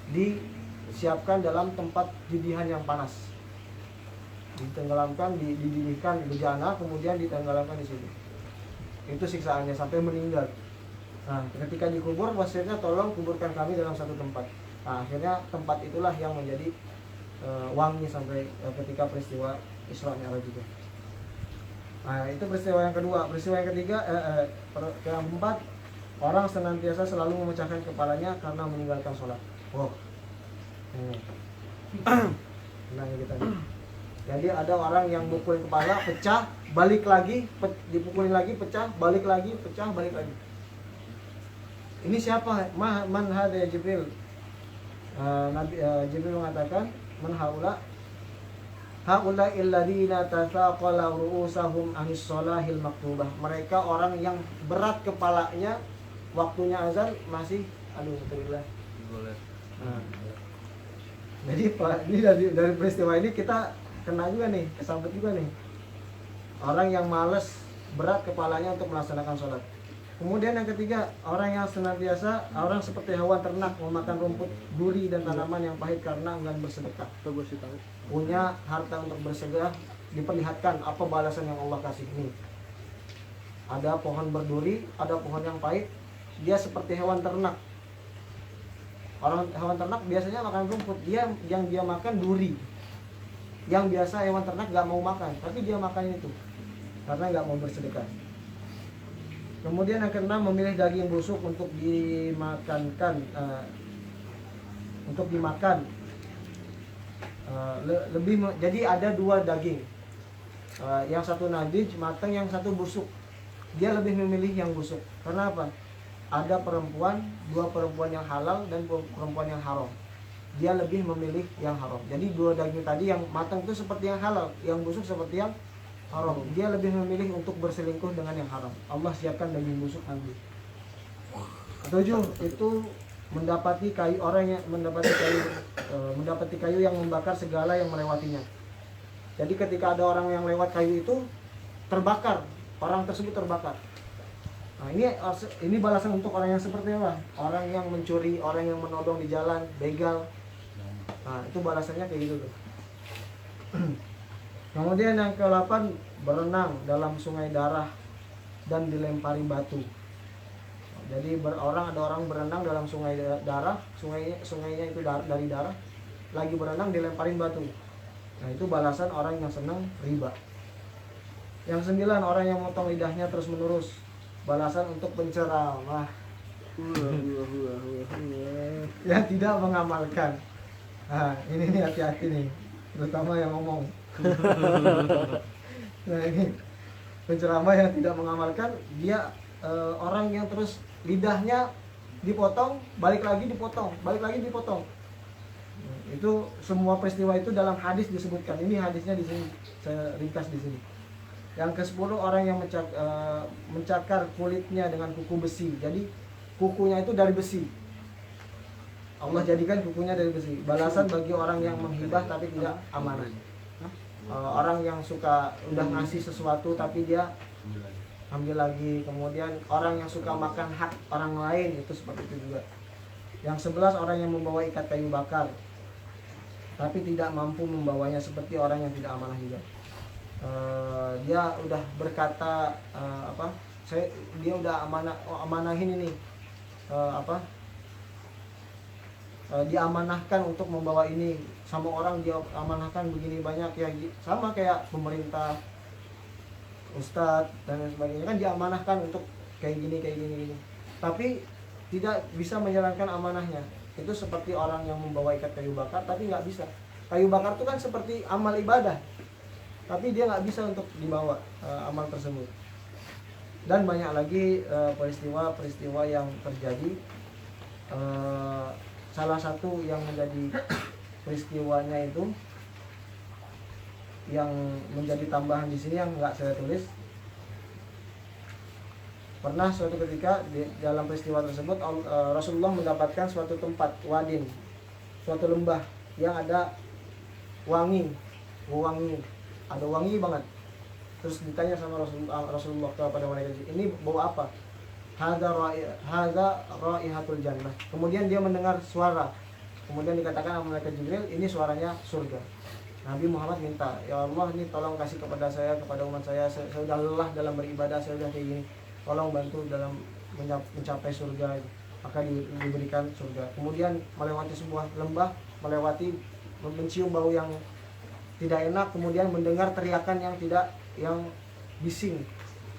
Disiapkan dalam tempat didihan yang panas. Ditenggelamkan, dididihkan bejana, kemudian ditenggelamkan di situ. Itu siksaannya sampai meninggal. Nah, ketika dikubur, wasirnya tolong kuburkan kami dalam satu tempat. Nah, akhirnya tempat itulah yang menjadi wangi sampai ketika peristiwa Isra Mi'raj juga. Nah, itu peristiwa yang kedua. Peristiwa yang ketiga, yang keempat, orang senantiasa selalu memecahkan kepalanya karena meninggalkan sholat. Wow. Nah, kita nih. Jadi ada orang yang mukulin kepala, pecah, balik lagi, dipukulin lagi, pecah, balik lagi, pecah, balik lagi. Ini siapa? Man hada ya Jibril? Nabi Jibril mengatakan, man haula illadzina tathaqala ru'usahum anis sholahil maktubah. Mereka orang yang berat kepalanya, waktunya azan masih alhamdulillah. Nah, jadi ini dari peristiwa ini kita kena juga nih, kesambet juga nih. Orang yang malas, berat kepalanya untuk melaksanakan sholat. Kemudian yang ketiga, orang yang senantiasa, orang seperti hewan ternak memakan rumput, duri dan tanaman yang pahit karena enggan bersedekah. Punya harta untuk bersedekah, diperlihatkan apa balasan yang Allah kasih ini. Ada pohon berduri, ada pohon yang pahit, dia seperti hewan ternak. Hewan ternak biasanya makan rumput, yang dia makan duri. Yang biasa hewan ternak gak mau makan, tapi dia makan itu karena gak mau bersedekah. Kemudian yang keenam, memilih daging busuk untuk dimakan. Jadi ada dua daging, yang satu nadij matang, yang satu busuk. Dia lebih memilih yang busuk. Karena apa? Ada dua perempuan yang halal dan perempuan yang haram. Dia lebih memilih yang haram. Jadi dua daging tadi, yang matang itu seperti yang halal, yang busuk seperti yang haram. Dia lebih memilih untuk berselingkuh dengan yang haram. Allah siapkan daging busuk nanti. 7, itu mendapati kayu yang membakar segala yang melewatinya. Jadi ketika ada orang yang lewat kayu itu terbakar, orang tersebut terbakar. Nah, ini balasan untuk orang yang seperti apa? Orang yang mencuri, orang yang menodong di jalan, begal. Nah, itu balasannya kayak gitu tuh. Kemudian yang ke-8, berenang dalam sungai darah dan dilempari batu. Jadi ada orang berenang dalam sungai darah, sungainya itu dari darah, lagi berenang dilemparin batu. Nah, itu balasan orang yang senang riba. Yang 9, orang yang motong lidahnya terus menerus, balasan untuk penceramah yang tidak mengamalkan. Nah, ini nih hati-hati nih, terutama yang ngomong. Nah, ini penceramah yang tidak mengamalkan, dia orang yang terus lidahnya dipotong, balik lagi dipotong. Itu semua peristiwa itu dalam hadis disebutkan. Ini hadisnya di sini, saya ringkas di sini. Yang ke-10, orang yang mencakar kulitnya dengan kuku besi. Jadi kukunya itu dari besi. Allah jadikan kukunya dari besi. Balasan bagi orang yang menghibah tapi tidak amanah. Orang yang suka udah ngasih sesuatu tapi dia ambil lagi. Kemudian orang yang suka makan hak orang lain, itu seperti itu juga. Yang 11, orang yang membawa ikat kayu bakar tapi tidak mampu membawanya, seperti orang yang tidak amanah juga. Dia udah berkata dia udah amanahin ini diamanahkan untuk membawa ini sama orang, dia amanahkan begini banyak ya, sama kayak pemerintah, ustadz dan lain sebagainya, kan diamanahkan untuk kayak gini, tapi tidak bisa menjalankan amanahnya. Itu seperti orang yang membawa ikat kayu bakar tapi nggak bisa. Kayu bakar itu kan seperti amal ibadah, tapi dia nggak bisa untuk dibawa amal tersebut. Dan banyak lagi peristiwa-peristiwa yang terjadi. Salah satu yang menjadi peristiwanya itu, yang menjadi tambahan di sini yang nggak saya tulis. Pernah suatu ketika dalam peristiwa tersebut Rasulullah mendapatkan suatu tempat wadin, suatu lembah yang ada wangi, ada wangi banget. Terus ditanya sama Rasulullah kepada mereka, ini bau apa? Hadza raihatul jannah. Kemudian dia mendengar suara. Kemudian dikatakan sama malaikat Jibril, ini suaranya surga. Nabi Muhammad minta, ya Allah, ini tolong kasih kepada saya, kepada umat saya sudah lelah dalam beribadah, saya sudah kayak gini, tolong bantu dalam mencapai surga. Maka diberikan surga. Kemudian melewati sebuah lembah, mencium bau yang tidak enak, kemudian mendengar teriakan yang bising.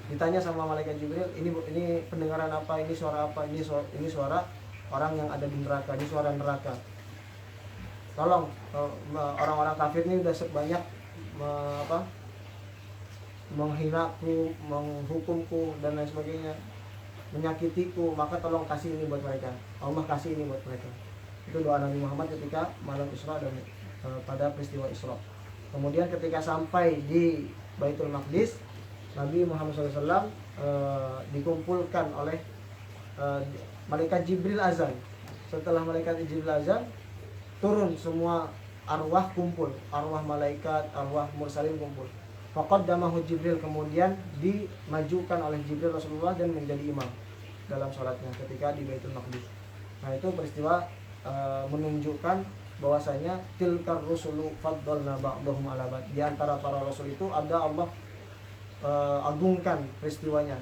Ditanya sama malaikat Jibril, ini pendengaran apa, ini suara apa? Ini suara orang yang ada di neraka, ini suara neraka. Tolong, orang-orang kafir ini udah sebanyak menghinaku, menghukumku dan lain sebagainya, menyakitiku, maka tolong kasih ini buat mereka. Allah kasih ini buat mereka. Itu doa Nabi Muhammad ketika malam Isra dan pada peristiwa Isra. Kemudian ketika sampai di Baitul Maqdis, Nabi Muhammad SAW dikumpulkan oleh malaikat Jibril azan. Setelah malaikat Jibril azan, turun semua arwah kumpul, arwah malaikat, arwah mursalin kumpul. Faqaddamahu Jibril, kemudian dimajukan oleh Jibril Rasulullah dan menjadi imam dalam sholatnya ketika di Baitul Maqdis. Nah, itu peristiwa menunjukkan bahwasanya tilkar rusulu faddalna ba'dahum ala ba'd. Di antara para rasul itu ada Allah agungkan peristiwanya.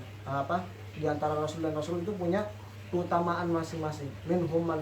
Di antara rasul dan rasul itu punya keutamaan masing-masing. Minhum man